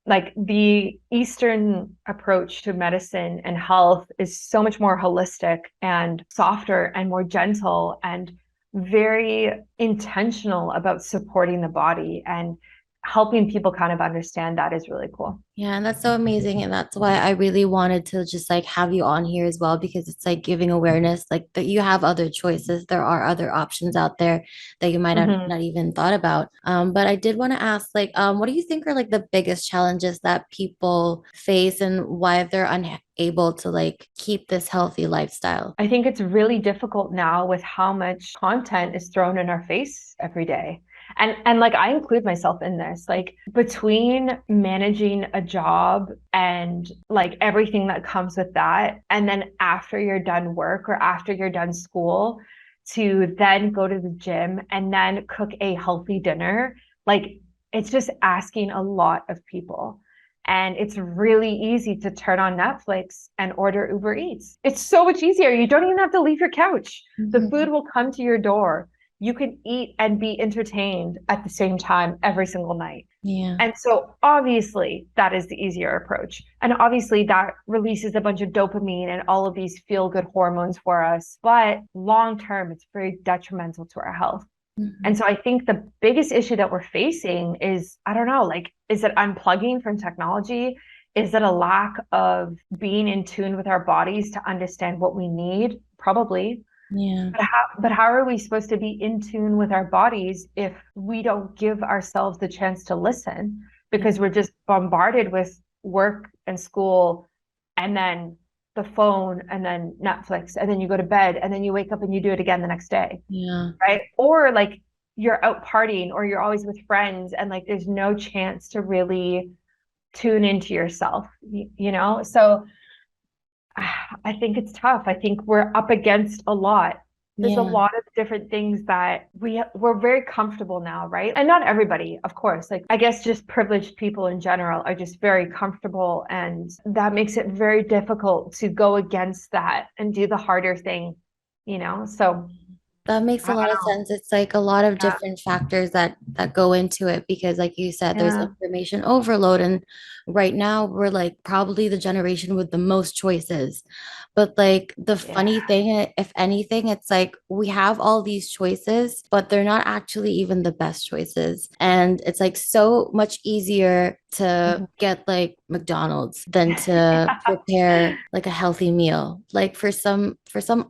Like the Eastern approach to medicine and health is so much more holistic and softer and more gentle and very intentional about supporting the body, and helping people kind of understand that is really cool.
Yeah, and that's so amazing. And that's why I really wanted to just like have you on here as well, because it's like giving awareness, like that you have other choices. There are other options out there that you might have
Mm-hmm.
not even thought about. But I did want to ask, like, what do you think are like the biggest challenges that people face and why they're unable to like keep this healthy lifestyle?
I think it's really difficult now with how much content is thrown in our face every day. And like I include myself in this, like between managing a job and like everything that comes with that, and then after you're done work or after you're done school, to then go to the gym and then cook a healthy dinner, like it's just asking a lot of people. And it's really easy to turn on Netflix and order Uber Eats. It's so much easier. You don't even have to leave your couch. The food will come to your door. You can eat and be entertained at the same time every single night.
Yeah.
And so obviously that is the easier approach. And obviously that releases a bunch of dopamine and all of these feel good hormones for us. But long term, it's very detrimental to our health. And so I think the biggest issue that we're facing is, I don't know, like, is it unplugging from technology? Is it a lack of being in tune with our bodies to understand what we need? Probably.
Yeah.
But how are we supposed to be in tune with our bodies if we don't give ourselves the chance to listen? Because we're just bombarded with work and school and then the phone and then Netflix, and then you go to bed and then you wake up and you do it again the next day.
Yeah.
Right? Or like you're out partying or you're always with friends and like there's no chance to really tune into yourself, So I think it's tough. I think we're up against a lot. There's a
Yeah.
lot of different things that we're very comfortable now, right? And not everybody, of course. Like I guess just privileged people in general are just very comfortable, and that makes it very difficult to go against that and do the harder thing. So
That makes
I
a
don't
lot of
know.
sense. It's like a lot of
Yeah.
different factors that go into it, because like you said, there's
Yeah.
information overload, and right now we're like probably the generation with the most choices. But like the funny
Yeah.
thing, if anything, it's like we have all these choices, but they're not actually even the best choices. And it's like so much easier to get like McDonald's than to prepare like a healthy meal. Like for some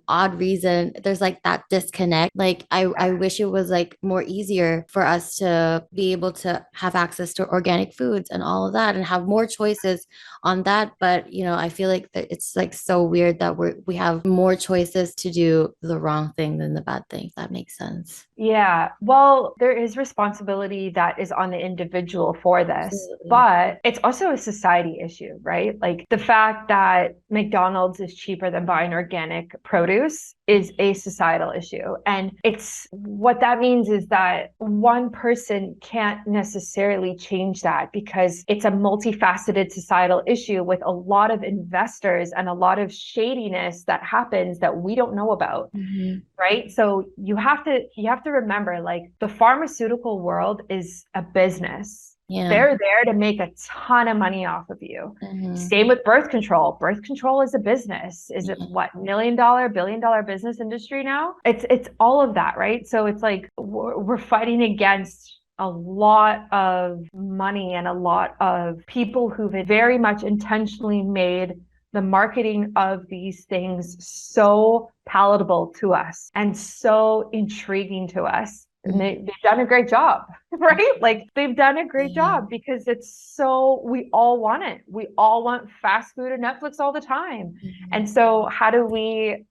odd reason, there's like that disconnect. Like I wish it was like more easier for us to be able to have access to organic foods and all of that and have more choices on that. But I feel like that it's like so weird that we have more choices to do the wrong thing than the bad thing, if that makes sense.
Yeah, well, there is responsibility that is on the individual for this,
Absolutely.
but it's also a society issue, right? Like the fact that McDonald's is cheaper than buying organic produce is a societal issue. And it's what that means is that one person can't necessarily change that because it's a multifaceted societal issue with a lot of investors and a lot of shadiness that happens that we don't know about.
Mhm.
Right? So you have to remember, like, the pharmaceutical world is a business.
Yeah.
They're there to make a ton of money off of you.
Mhm.
Same with birth control. Birth control is a business. Is it
Yeah.
what, million dollar, billion dollar business industry now? It's all of that, right? So it's like we're fighting against a lot of money and a lot of people who've very much intentionally made the marketing of these things so palatable to us and so intriguing to us. And
Mhm.
they've done a great job, right? Like they've done a great
Yeah.
job because it's so, we all want it. We all want fast food and Netflix all the time.
Mhm.
And so how do we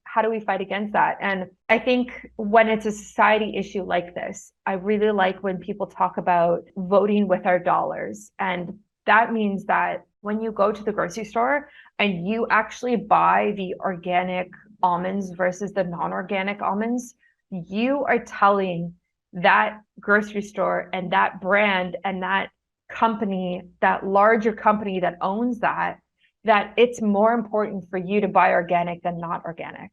fight against that? And I think when it's a society issue like this, I really like when people talk about voting with our dollars. And that means that when you go to the grocery store and you actually buy the organic almonds versus the non-organic almonds, you are telling that grocery store and that brand and that company, that larger company that owns that it's more important for you to buy organic than not organic.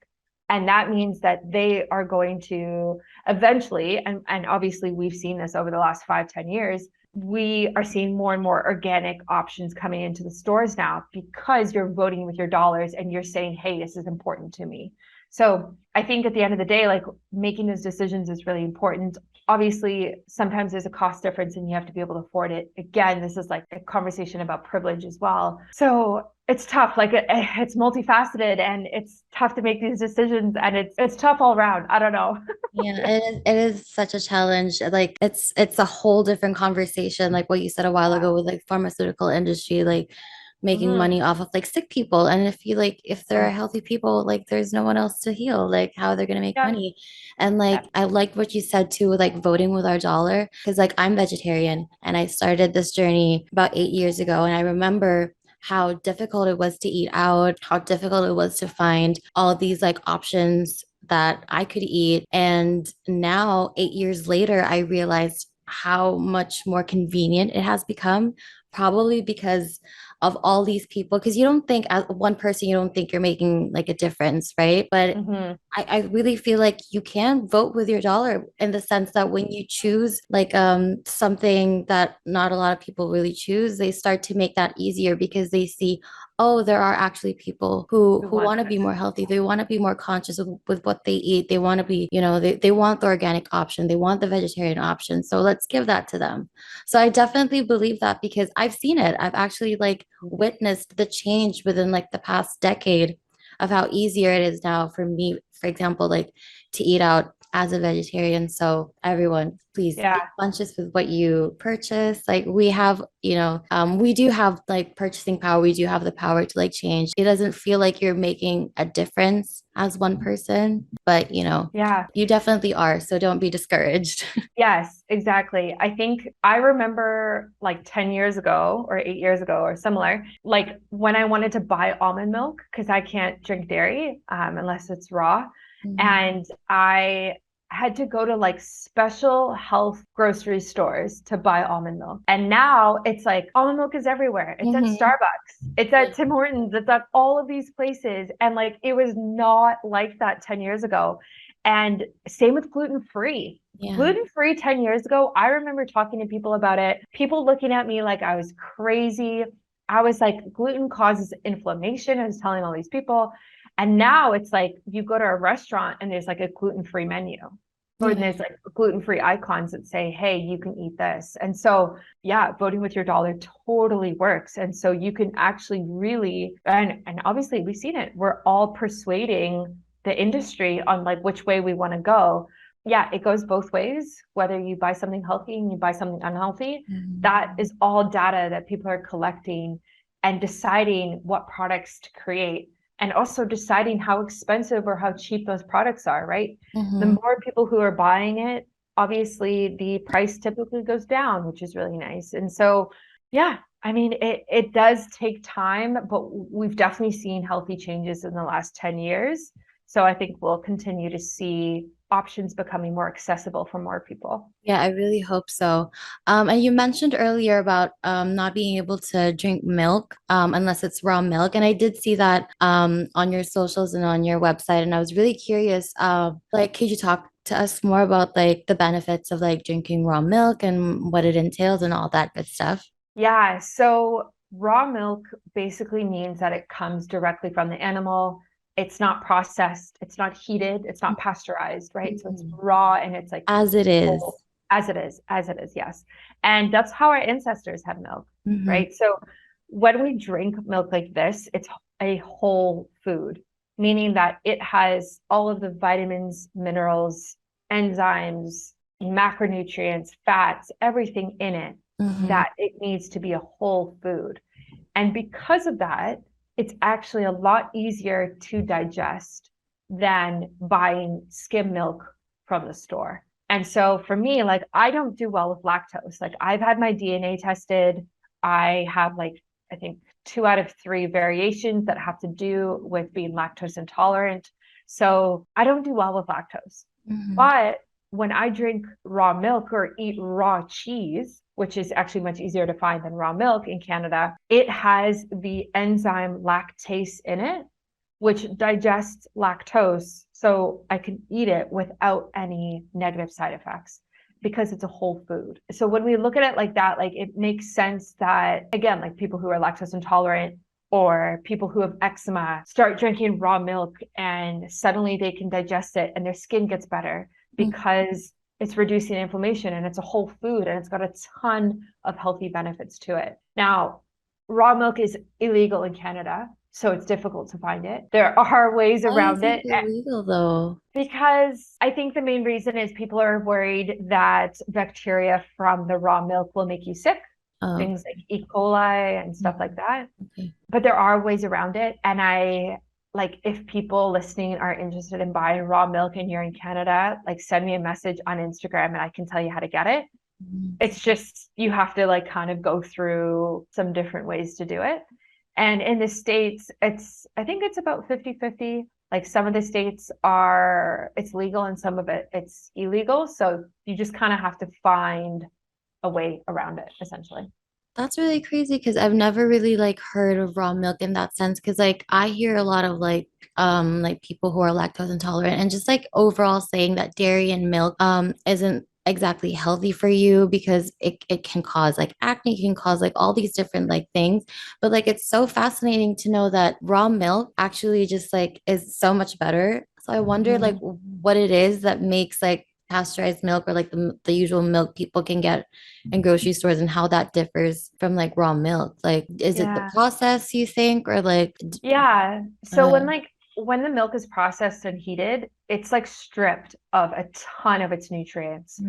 And that means that they are going to eventually, and obviously we've seen this over the last 5-10 years, we are seeing more and more organic options coming into the stores now because you're voting with your dollars and you're saying, hey, this is important to me. So I think at the end of the day, like, making those decisions is really important. Obviously, sometimes there's a cost difference and you have to be able to afford it. Again, this is like a conversation about privilege as well. So it's tough. Like it's multifaceted and it's tough to make these decisions, and it's tough all around. I don't know.
Yeah, it is such a challenge. Like it's a whole different conversation, like what you said a while
Yeah.
ago with like pharmaceutical industry, like making
Mm-hmm.
money off of like sick people. And if there are healthy people, like there's no one else to heal, like how they're gonna make
Yeah.
money. And
Yeah.
like I like what you said too, with like voting with our dollar, because like I'm vegetarian and I started this journey about 8 years ago. And I remember how difficult it was to eat out, how difficult it was to find all these like options that I could eat. And now, 8 years later, I realized how much more convenient it has become, probably because of all these people. Because you don't think, as one person, you don't think you're making like a difference, right? But
Mm-hmm.
I really feel like you can vote with your dollar in the sense that when you choose like something that not a lot of people really choose, they start to make that easier because they see, oh, there are actually people who
We
who
want
want to be
this.
more healthy. They want to be more conscious with what they eat. They want to be, they want the organic option. They want the vegetarian option. So let's give that to them. So I definitely believe that because I've seen it. I've actually like witnessed the change within like the past decade of how easier it is now for me, for example, like to eat out as a vegetarian. So everyone, please be
Yeah.
conscious with what you purchase. Like we have, we do have like purchasing power. We do have the power to like change. It doesn't feel like you're making a difference as one person, but
Yeah.
you definitely are. So don't be discouraged.
Yes, exactly. I think I remember like 10 years ago or 8 years ago or similar, like when I wanted to buy almond milk because I can't drink dairy unless it's raw.
Mhm.
And I had to go to like special health grocery stores to buy almond milk. And now it's like almond milk is everywhere. It's at
Mhm.
Starbucks, it's at Tim Hortons, it's at all of these places. And like it was not like that 10 years ago. And same with gluten free.
Yeah.
Gluten free 10 years ago, I remember talking to people about it, people looking at me like I was crazy. I was like, gluten causes inflammation. I was telling all these people. And now it's like you go to a restaurant and there's like a gluten free menu. Or there's like gluten-free icons that say, hey, you can eat this. And so, yeah, voting with your dollar totally works. And so you can actually really, and obviously we've seen it, we're all persuading the industry on like which way we want to go. Yeah, it goes both ways, whether you buy something healthy and you buy something unhealthy. That is all data that people are collecting and deciding what products to create, and also deciding how expensive or how cheap those products are, right? The more people who are buying it, obviously the price typically goes down, which is really nice. And so, yeah, I mean, it does take time, but we've definitely seen healthy changes in the last 10 years. So I think we'll continue to see options becoming more accessible for more people.
Yeah, I really hope so. And you mentioned earlier about not being able to drink milk unless it's raw milk. And I did see that on your socials and on your website. And I was really curious, like, could you talk to us more about like the benefits of like drinking raw milk and what it entails and all that good stuff?
Yeah, so raw milk basically means that it comes directly from the animal. It's not processed, it's not heated, it's not pasteurized, right? So it's raw and it's like
As it is.
whole, as it is, yes. And that's how our ancestors had milk, right? So when we drink milk like this, it's a whole food, meaning that it has all of the vitamins, minerals, enzymes, macronutrients, fats, everything in it that it needs to be a whole food. And because of that, it's actually a lot easier to digest than buying skim milk from the store. And so for me, like, I don't do well with lactose. Like, I've had my DNA tested. I have like, I think 2 out of 3 variations that have to do with being lactose intolerant. So I don't do well with lactose. But when I drink raw milk or eat raw cheese, which is actually much easier to find than raw milk in Canada, it has the enzyme lactase in it, which digests lactose. So I can eat it without any negative side effects because it's a whole food. So when we look at it like that, like, it makes sense that, again, like people who are lactose intolerant or people who have eczema start drinking raw milk and suddenly they can digest it and their skin gets better because it's reducing inflammation and it's a whole food and it's got a ton of healthy benefits to it. Now, raw milk is illegal in Canada, so it's difficult to find it. There are ways around it.
Why is it illegal though?
Because I think the main reason is people are worried that bacteria from the raw milk will make you sick. Things like E. coli and stuff like that. But there are ways around it. And like, if people listening are interested in buying raw milk and you're in Canada, like, send me a message on Instagram and I can tell you how to get it. It's just, you have to like kind of go through some different ways to do it. And in the States, I think it's about 50-50. Like, some of the states it's legal and some of it's illegal. So you just kind of have to find a way around it, essentially.
That's really crazy because I've never really like heard of raw milk in that sense. Because like I hear a lot of like people who are lactose intolerant and just like overall saying that dairy and milk isn't exactly healthy for you because it can cause like acne, can cause like all these different like things. But like it's so fascinating to know that raw milk actually just like is so much better. So I wonder like what it is that makes like pasteurized milk or like the usual milk people can get in grocery stores and how that differs from like raw milk. Like, is it the process you think, or like,
yeah. So when the milk is processed and heated, it's like stripped of a ton of its nutrients.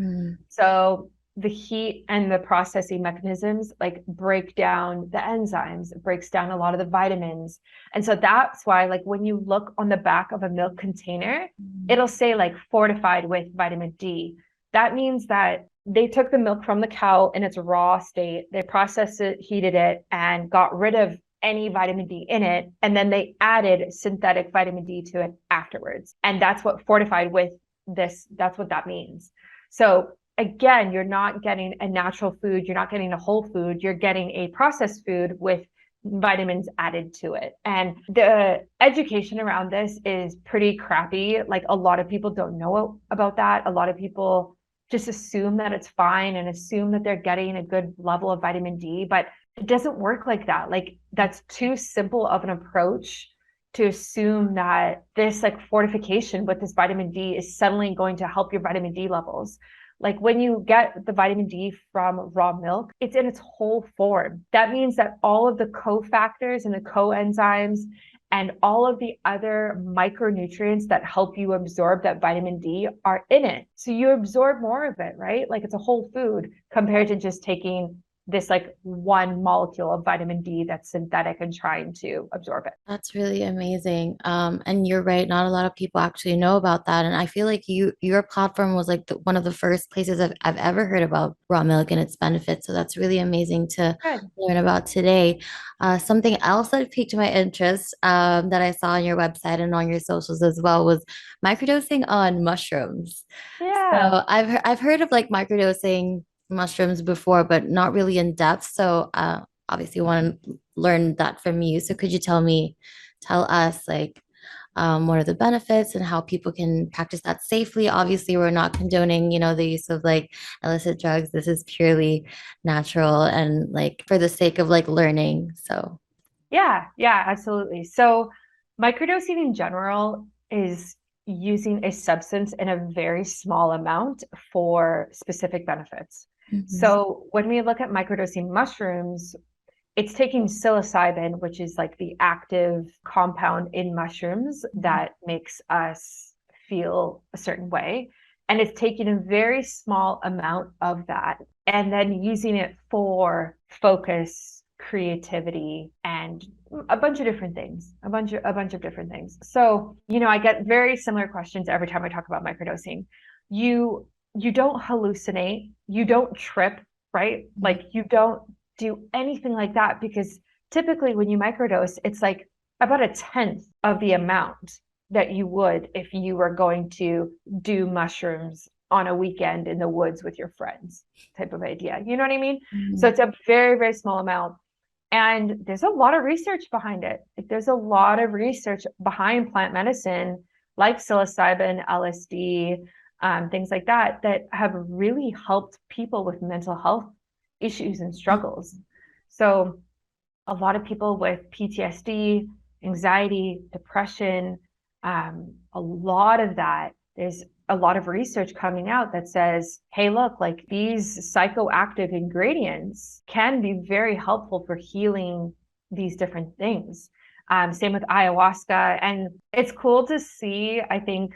So the heat and the processing mechanisms like break down the enzymes, it breaks down a lot of the vitamins. And so that's why, like, when you look on the back of a milk container, it'll say like fortified with vitamin D. That means that they took the milk from the cow in its raw state, they processed it, heated it, and got rid of any vitamin D in it. And then they added synthetic vitamin D to it afterwards. And that's what fortified with this, that's what that means. So again, you're not getting a natural food, you're not getting a whole food, you're getting a processed food with vitamins added to it. And the education around this is pretty crappy. Like, a lot of people don't know about that. A lot of people just assume that it's fine and assume that they're getting a good level of vitamin D, but it doesn't work like that. Like, that's too simple of an approach to assume that this like fortification with this vitamin D is suddenly going to help your vitamin D levels. Like when you get the vitamin D from raw milk, it's in its whole form. That means that all of the cofactors and the coenzymes and all of the other micronutrients that help you absorb that vitamin D are in it. So you absorb more of it, right? Like it's a whole food compared to just taking this like one molecule of vitamin D that's synthetic and trying to absorb it.
That's really amazing. And you're right, not a lot of people actually know about that. And I feel like your platform was like one of the first places I've ever heard about raw milk and its benefits. So that's really amazing to
Good.
learn about today. Something else that piqued my interest that I saw on your website and on your socials as well was microdosing on mushrooms.
Yeah.
So I've heard of like microdosing mushrooms before, but not really in depth. So obviously want to learn that from you. So could you tell us like what are the benefits and how people can practice that safely? Obviously, we're not condoning, the use of like illicit drugs. This is purely natural and like for the sake of like learning. So
Yeah, absolutely. So microdosing in general is using a substance in a very small amount for specific benefits.
mhm.
So when we look at microdosing mushrooms, it's taking psilocybin, which is like the active compound in mushrooms that makes us feel a certain way. And it's taking a very small amount of that and then using it for focus, creativity, and a bunch of different things, a bunch of different things. So, I get very similar questions every time I talk about microdosing. You don't hallucinate, you don't trip, right? Like you don't do anything like that because typically when you microdose, it's like about a tenth of the amount that you would if you were going to do mushrooms on a weekend in the woods with your friends type of idea. You know what I mean? So
Mhm.
it's a very, very small amount. And there's a lot of research behind it. Like there's a lot of research behind plant medicine, like psilocybin, LSD, things like that, that have really helped people with mental health issues and struggles. So a lot of people with PTSD, anxiety, depression, a lot of that, there's a lot of research coming out that says, hey, look, like these psychoactive ingredients can be very helpful for healing these different things. Same with ayahuasca. And it's cool to see, I think,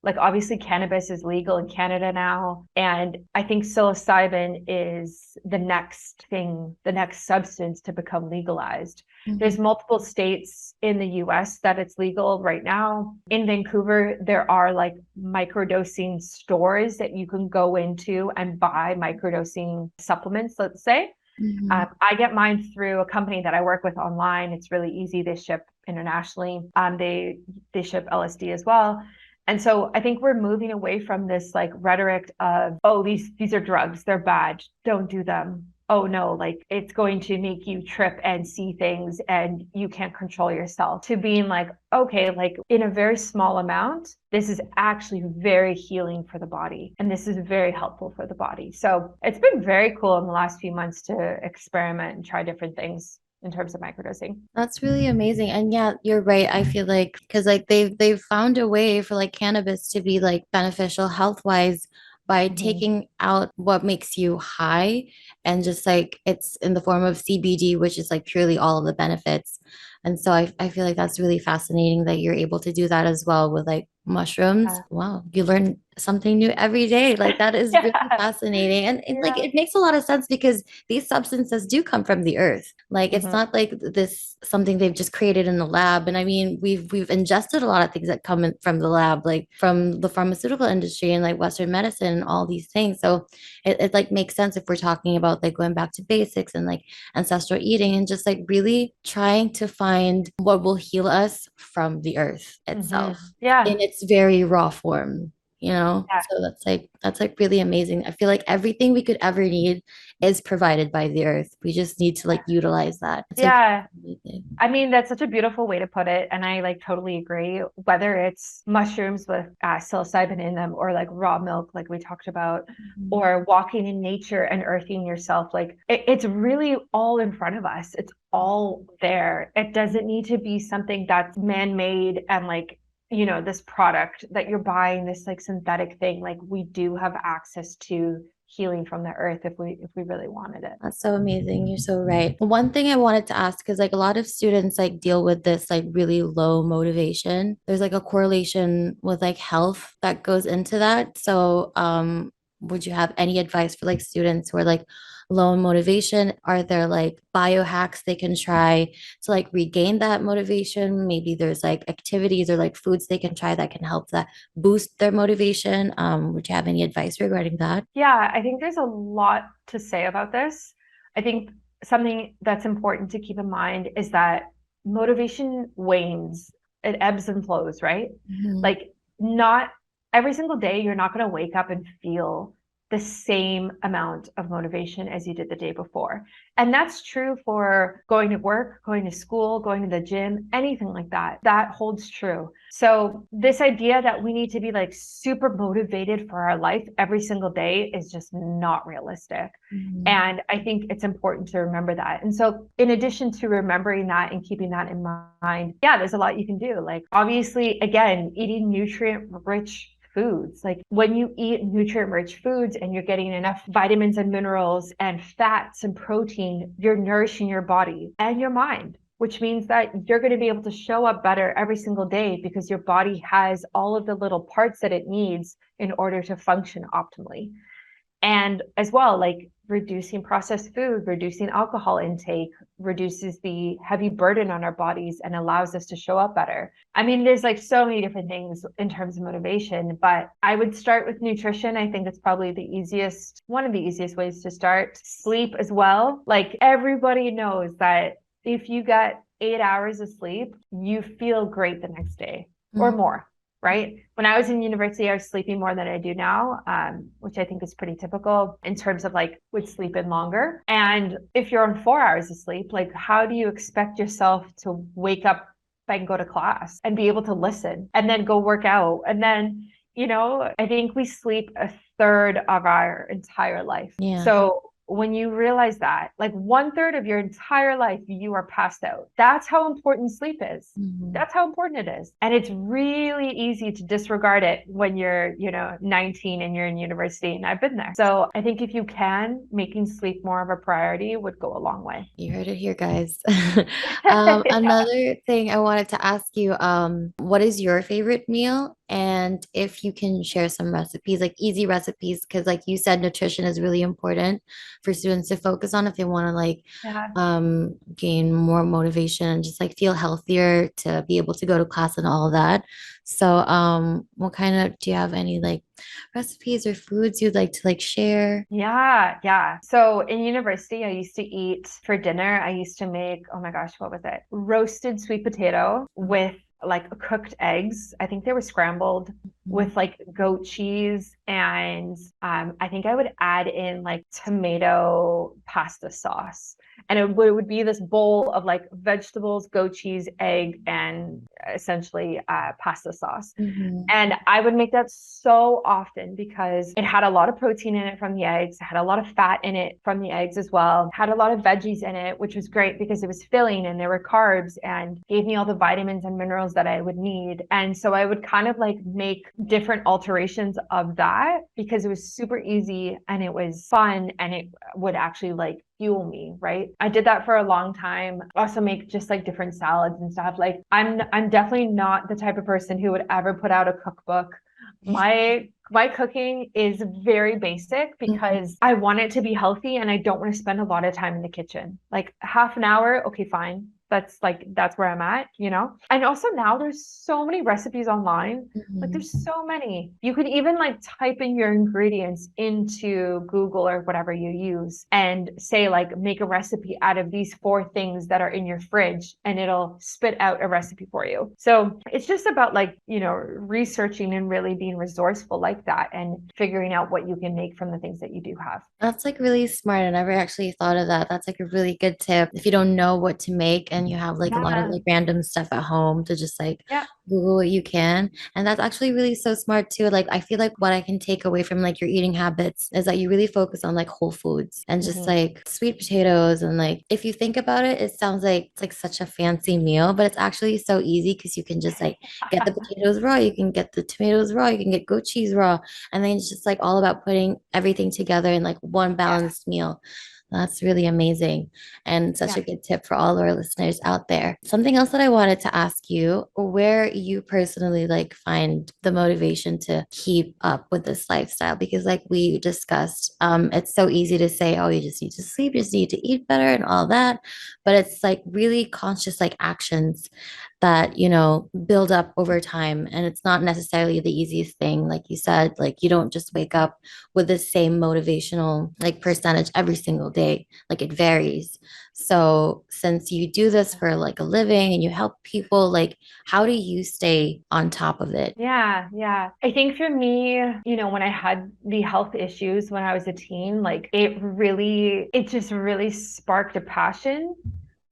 like obviously cannabis is legal in Canada now. And I think psilocybin is the next thing, the next substance to become legalized. There's
Mhm.
multiple states in the US that it's legal right now. In Vancouver, there are like microdosing stores that you can go into and buy microdosing supplements, let's say.
Mhm.
I get mine through a company that I work with online. It's really easy. They ship internationally. They ship LSD as well. And so I think we're moving away from this like rhetoric of, oh, these are drugs, they're bad, don't do them. Oh no, like it's going to make you trip and see things and you can't control yourself, to being like, okay, like in a very small amount, this is actually very healing for the body and this is very helpful for the body. So it's been very cool in the last few months to experiment and try different things in terms of microdosing.
That's really amazing. And yeah, you're right. I feel like because like they've found a way for like cannabis to be like beneficial health wise by
Mhm.
taking out what makes you high and just like it's in the form of CBD, which is like purely all of the benefits. And so I feel like that's really fascinating that you're able to do that as well with like mushrooms.
Yeah.
Wow, you learn something new every day. Like that is really
Yeah.
fascinating. And like
Yeah.
it makes a lot of sense because these substances do come from the earth. Like it's
Mhm.
not like this something they've just created in the lab. And I mean, we've ingested a lot of things that come in from the lab, like from the pharmaceutical industry and like Western medicine and all these things. So it like makes sense if we're talking about like going back to basics and like ancestral eating and just like really trying to find what will heal us from the earth itself in
Yeah.
its very raw form.
Yeah.
So that's like really amazing. I feel like everything we could ever need is provided by the earth. We just need to like utilize that. It's like
Yeah.
amazing.
I mean, that's such a beautiful way to put it. And I like totally agree. Whether it's mushrooms with psilocybin in them or like raw milk, like we talked about,
Mhm.
or walking in nature and earthing yourself, like it's really all in front of us. It's all there. It doesn't need to be something that's man-made and like, this product that you're buying, this like synthetic thing. Like we do have access to healing from the earth if we really wanted it.
That's so amazing. You're so right. One thing I wanted to ask, because like a lot of students like deal with this like really low motivation. There's like a correlation with like health that goes into that. So, would you have any advice for like students who are like low in motivation? Are there like biohacks they can try to like regain that motivation? Maybe there's like activities or like foods they can try that can help that boost their motivation. Would you have any advice regarding that?
Yeah, I think there's a lot to say about this. I think something that's important to keep in mind is that motivation wanes, it ebbs and flows, right?
Mhm.
Like, not every single day, you're not going to wake up and feel the same amount of motivation as you did the day before. And that's true for going to work, going to school, going to the gym, anything like that. That holds true. So this idea that we need to be like super motivated for our life every single day is just not realistic.
Mhm.
And I think it's important to remember that. And so, in addition to remembering that and keeping that in mind, yeah, there's a lot you can do. Like, obviously, again, eating nutrient rich foods. Like, when you eat nutrient rich foods and you're getting enough vitamins and minerals and fats and protein, you're nourishing your body and your mind, which means that you're going to be able to show up better every single day because your body has all of the little parts that it needs in order to function optimally. And as well, like reducing processed food, reducing alcohol intake reduces the heavy burden on our bodies and allows us to show up better. I mean, there's like so many different things in terms of motivation, but I would start with nutrition. I think it's probably one of the easiest ways to start. Sleep as well. Like, everybody knows that if you get 8 hours of sleep, you feel great the next day or
Mhm.
more, right? When I was in university, I was sleeping more than I do now, which I think is pretty typical in terms of like would sleep in longer. And if you're on 4 hours of sleep, like how do you expect yourself to wake up and go to class and be able to listen and then go work out? And then, I think we sleep a third of our entire life.
Yeah.
So when you realize that, like 1/3 of your entire life, you are passed out. That's how important sleep is.
Mhm.
That's how important it is. And it's really easy to disregard it when you're, 19 and you're in university. And I've been there. So I think if you can, making sleep more of a priority would go a long way.
You heard it here, guys.
Yeah.
Another thing I wanted to ask you, what is your favorite meal? And if you can share some recipes, like easy recipes, because like you said, nutrition is really important for students to focus on if they want to like
Yeah.
gain more motivation and just like feel healthier to be able to go to class and all of that. So, what kind of do you have any like recipes or foods you'd like to like share?
Yeah, yeah. So in university, I used to eat for dinner. I used to make, oh my gosh, what was it? Roasted sweet potato with like cooked eggs. I think they were scrambled
Mhm.
with like goat cheese. And I think I would add in like tomato pasta sauce. And it would be this bowl of like vegetables, goat cheese, egg, and essentially pasta sauce.
Mhm.
And I would make that so often because it had a lot of protein in it from the eggs, it had a lot of fat in it from the eggs as well, it had a lot of veggies in it, which was great because it was filling and there were carbs and gave me all the vitamins and minerals that I would need. And so I would kind of like make different alterations of that because it was super easy and it was fun and it would actually like fuel me, right? I did that for a long time. Also make just like different salads and stuff. Like I'm definitely not the type of person who would ever put out a cookbook. My cooking is very basic
Mhm.
because I want it to be healthy and I don't want to spend a lot of time in the kitchen. Like half an hour, okay, fine. That's where I'm at. And also now there's so many recipes online. Like
Mhm.
there's so many. You could even like type in your ingredients into Google or whatever you use and say like make a recipe out of these four things that are in your fridge and it'll spit out a recipe for you. So it's just about like, researching and really being resourceful like that and figuring out what you can make from the things that you do have.
That's like really smart. I never actually thought of that. That's like a really good tip. If you don't know what to make and you have like a lot of
Yeah.
like random stuff at home to just like
Yeah.
Google what you can. And that's actually really so smart too. Like I feel like what I can take away from like your eating habits is that you really focus on like whole foods and just
Mhm.
like sweet potatoes. And like if you think about it, it sounds like it's like such a fancy meal, but it's actually so easy because you can just like get the potatoes raw, you can get the tomatoes raw, you can get goat cheese raw. And then it's just like all about putting everything together in like one
Yeah.
balanced meal. That's really amazing and such
Yeah.
a good tip for all our listeners out there. Something else that I wanted to ask you, where you personally like find the motivation to keep up with this lifestyle, because like we discussed, it's so easy to say, oh, you just need to sleep, you just need to eat better and all that, but it's like really conscious like actions that build up over time, and it's not necessarily the easiest thing. Like you said, like you don't just wake up with the same motivational like percentage every single day. Like it varies. So since you do this for like a living and you help people, like how do you stay on top of it?
Yeah, yeah. I think for me, when I had the health issues when I was a teen, like it just really sparked a passion,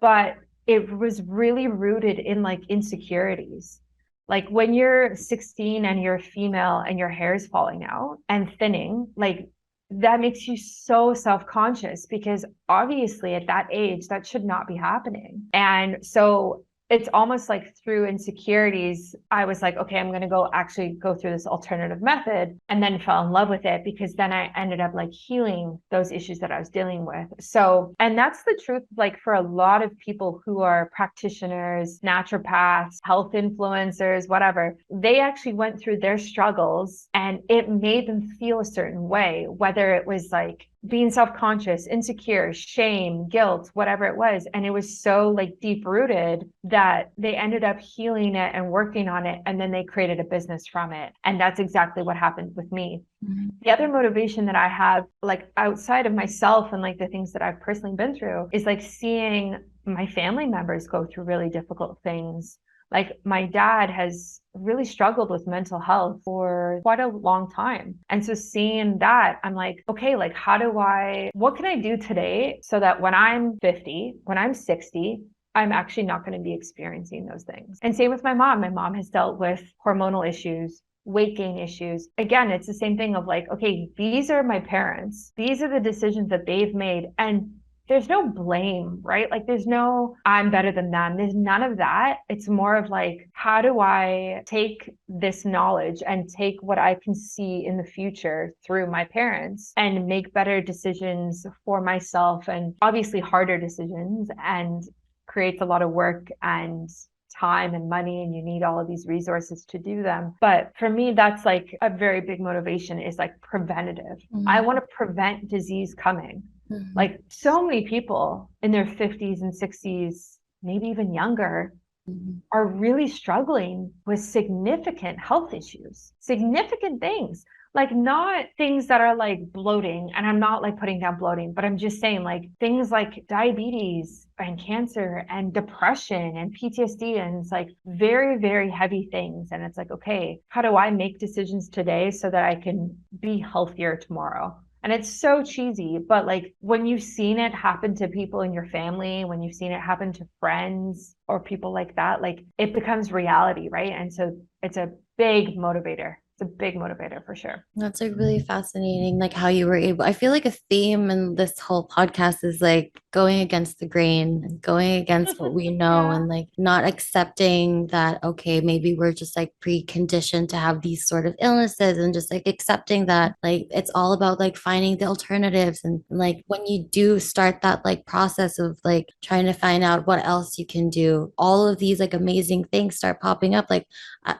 but it was really rooted in like insecurities. Like when you're 16 and you're a female and your hair is falling out and thinning, like that makes you so self-conscious because obviously at that age that should not be happening. And so it's almost like through insecurities, I was like, okay, I'm going to go through this alternative method, and then fell in love with it because then I ended up like healing those issues that I was dealing with. So, and that's the truth, like for a lot of people who are practitioners, naturopaths, health influencers, whatever, they actually went through their struggles and it made them feel a certain way, whether it was like being self-conscious, insecure, shame, guilt, whatever it was. And it was so like deep rooted that they ended up healing it and working on it. And then they created a business from it. And that's exactly what happened with me.
Mm-hmm.
The other motivation that I have, like outside of myself and like the things that I've personally been through, is like seeing my family members go through really difficult things. Like my dad has really struggled with mental health for quite a long time. And so seeing that, I'm like, okay, like what can I do today so that when I'm 50, when I'm 60, I'm actually not going to be experiencing those things. And same with my mom. My mom has dealt with hormonal issues, weight gain issues. Again, it's the same thing of like, okay, these are my parents. These are the decisions that they've made. And there's no blame, right? Like there's no, I'm better than them. There's none of that. It's more of like, how do I take this knowledge and take what I can see in the future through my parents and make better decisions for myself, and obviously harder decisions, and creates a lot of work and time and money, and you need all of these resources to do them. But for me, that's like a very big motivation, is like preventative. I want to prevent disease coming.
Mm-hmm.
Like so many people in their 50s and 60s, maybe even younger, are really struggling with significant health issues, significant things. Like not things that are like bloating, and I'm not like putting down bloating, but I'm just saying like things like diabetes and cancer and depression and PTSD, and it's like very, very heavy things. And it's like, okay, how do I make decisions today so that I can be healthier tomorrow? And it's so cheesy, but like when you've seen it happen to people in your family, when you've seen it happen to friends or people like that, like it becomes reality, right? And so it's a big motivator. It's a big motivator for sure.
That's like really fascinating, like how you were able. I feel like a theme in this whole podcast is like going against the grain and going against what we know,
Yeah.
and like not accepting that, okay, maybe we're just like preconditioned to have these sort of illnesses, and just like accepting that like it's all about like finding the alternatives. And like when you do start that like process of like trying to find out what else you can do, all of these like amazing things start popping up. Like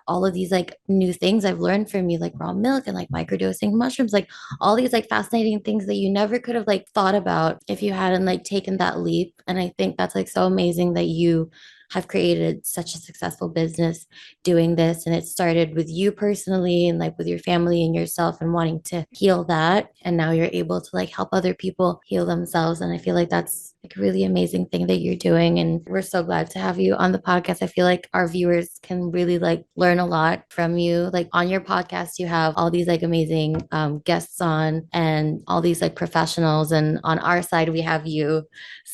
all of these like new things I've learned from you, like raw milk and like microdosing mushrooms, like all these like fascinating things that you never could have like thought about if you hadn't like taken that leap. And I think that's like so amazing that you have created such a successful business doing this, and it started with you personally and like with your family and yourself and wanting to heal that, and now you're able to like help other people heal themselves. And I feel like that's like a really amazing thing that you're doing, and we're so glad to have you on the podcast. I feel like our viewers can really like learn a lot from you. Like on your podcast you have all these like amazing guests on, and all these like professionals, and on our side we have you.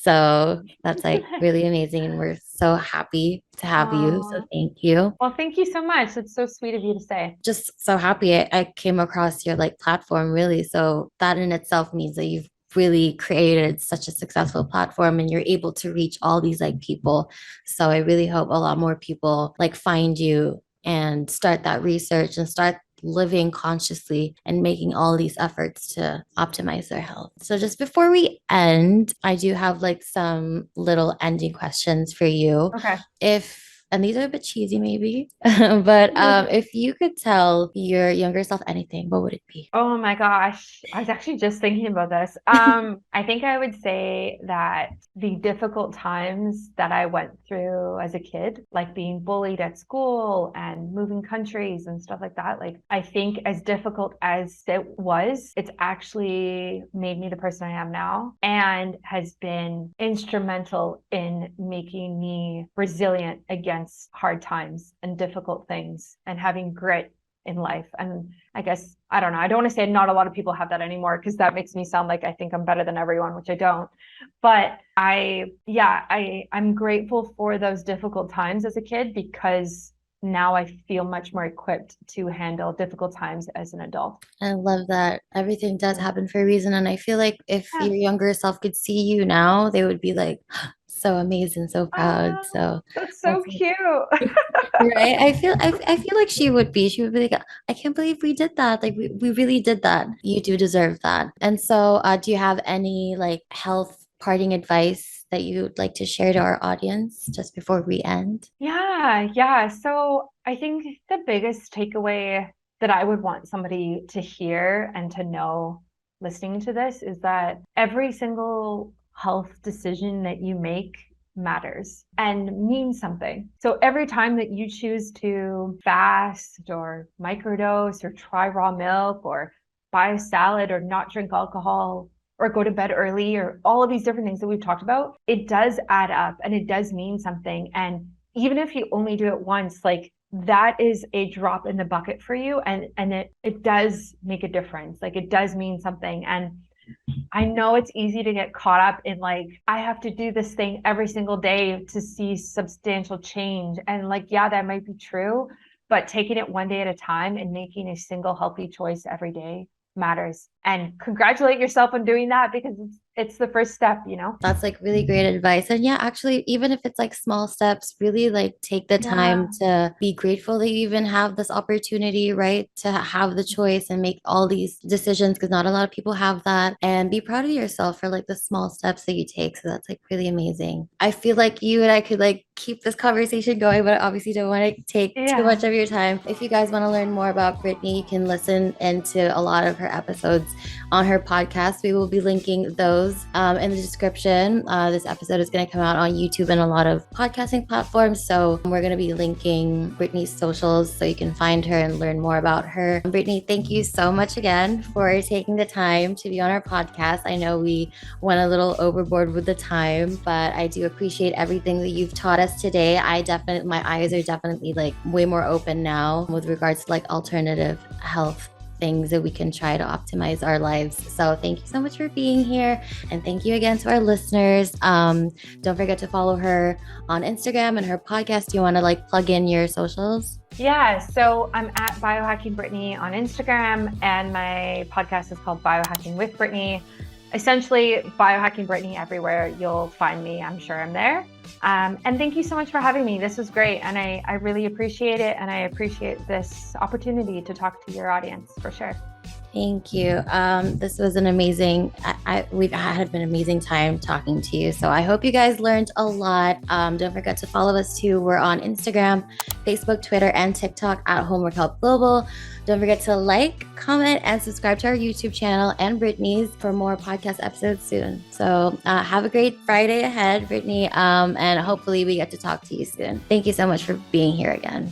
So that's like really amazing. And we're so happy to have you. So
Oh,
thank you.
well, thank you so much. It's so sweet of you to say.
Just so happy I came across your like platform really. So that in itself means that you've really created such a successful platform and you're able to reach all these like people. So I really hope a lot more people like find you and start that research and start living consciously and making all these efforts to optimize their health. So just before we end, I do have like some little ending questions for you.
Okay.
If and these are a bit cheesy maybe, but if you could tell your younger self anything, what would it be?
Oh my gosh. I was actually just thinking about this. I think I would say that the difficult times that I went through as a kid, like being bullied at school and moving countries and stuff like that, like I think as difficult as it was, it's actually made me the person I am now and has been instrumental in making me resilient against hard times and difficult things and having grit in life. And I guess, I don't know, I don't want to say not a lot of people have that anymore because that makes me sound like I think I'm better than everyone, which I don't. But I'm grateful for those difficult times as a kid because now I feel much more equipped to handle difficult times as an adult.
I love that everything does happen for a reason. And I feel like if
Yeah.
your younger self could see you now, they would be like so amazing, so proud.
Oh,
So
that's so
that's
cute.
right. I feel like she would be like, I can't believe we did that. Like we really did that. You do deserve that. And so do you have any like health parting advice that you'd like to share to our audience just before we end?
Yeah. So I think the biggest takeaway that I would want somebody to hear and to know listening to this is that every single health decision that you make matters and means something. So every time that you choose to fast or microdose or try raw milk or buy a salad or not drink alcohol or go to bed early or all of these different things that we've talked about, it does add up and it does mean something. And even if you only do it once, like that is a drop in the bucket for you. And it does make a difference. Like it does mean something. And I know it's easy to get caught up in like, I have to do this thing every single day to see substantial change. And like, yeah, that might be true, but taking it one day at a time and making a single healthy choice every day matters. And congratulate yourself on doing that because it's the first step, you know?
That's like really great advice. And yeah, actually, even if it's like small steps, really like take the time
Yeah.
to be grateful that you even have this opportunity, right? To have the choice and make all these decisions because not a lot of people have that. And be proud of yourself for like the small steps that you take. So that's like really amazing. I feel like you and I could like keep this conversation going, but I obviously don't want to take too much
Yeah.
of your time. If you guys want to learn more about Brittany, you can listen into a lot of her episodes on her podcast. We will be linking those in the description. This episode is going to come out on YouTube and a lot of podcasting platforms. So we're going to be linking Brittany's socials so you can find her and learn more about her. Brittany, thank you so much again for taking the time to be on our podcast. I know we went a little overboard with the time, but I do appreciate everything that you've taught us today. My eyes are definitely like way more open now with regards to like alternative health things that we can try to optimize our lives. So thank you so much for being here. And thank you again to our listeners. Don't forget to follow her on Instagram and her podcast. Do you want to like plug in your socials?
Yeah, so I'm at Biohacking Brittany on Instagram, and my podcast is called Biohacking with Brittany. Essentially, Biohacking Brittany everywhere you'll find me. I'm sure I'm there. And thank you so much for having me. This was great, and I really appreciate it, and I appreciate this opportunity to talk to your audience for sure.
Thank you. This was an amazing, we've had an amazing time talking to you. So I hope you guys learned a lot. Don't forget to follow us too. We're on Instagram, Facebook, Twitter, and TikTok at Homework Help Global. Don't forget to like, comment, and subscribe to our YouTube channel and Brittany's for more podcast episodes soon. So have a great Friday ahead, Brittany. And hopefully we get to talk to you soon. Thank you so much for being here again.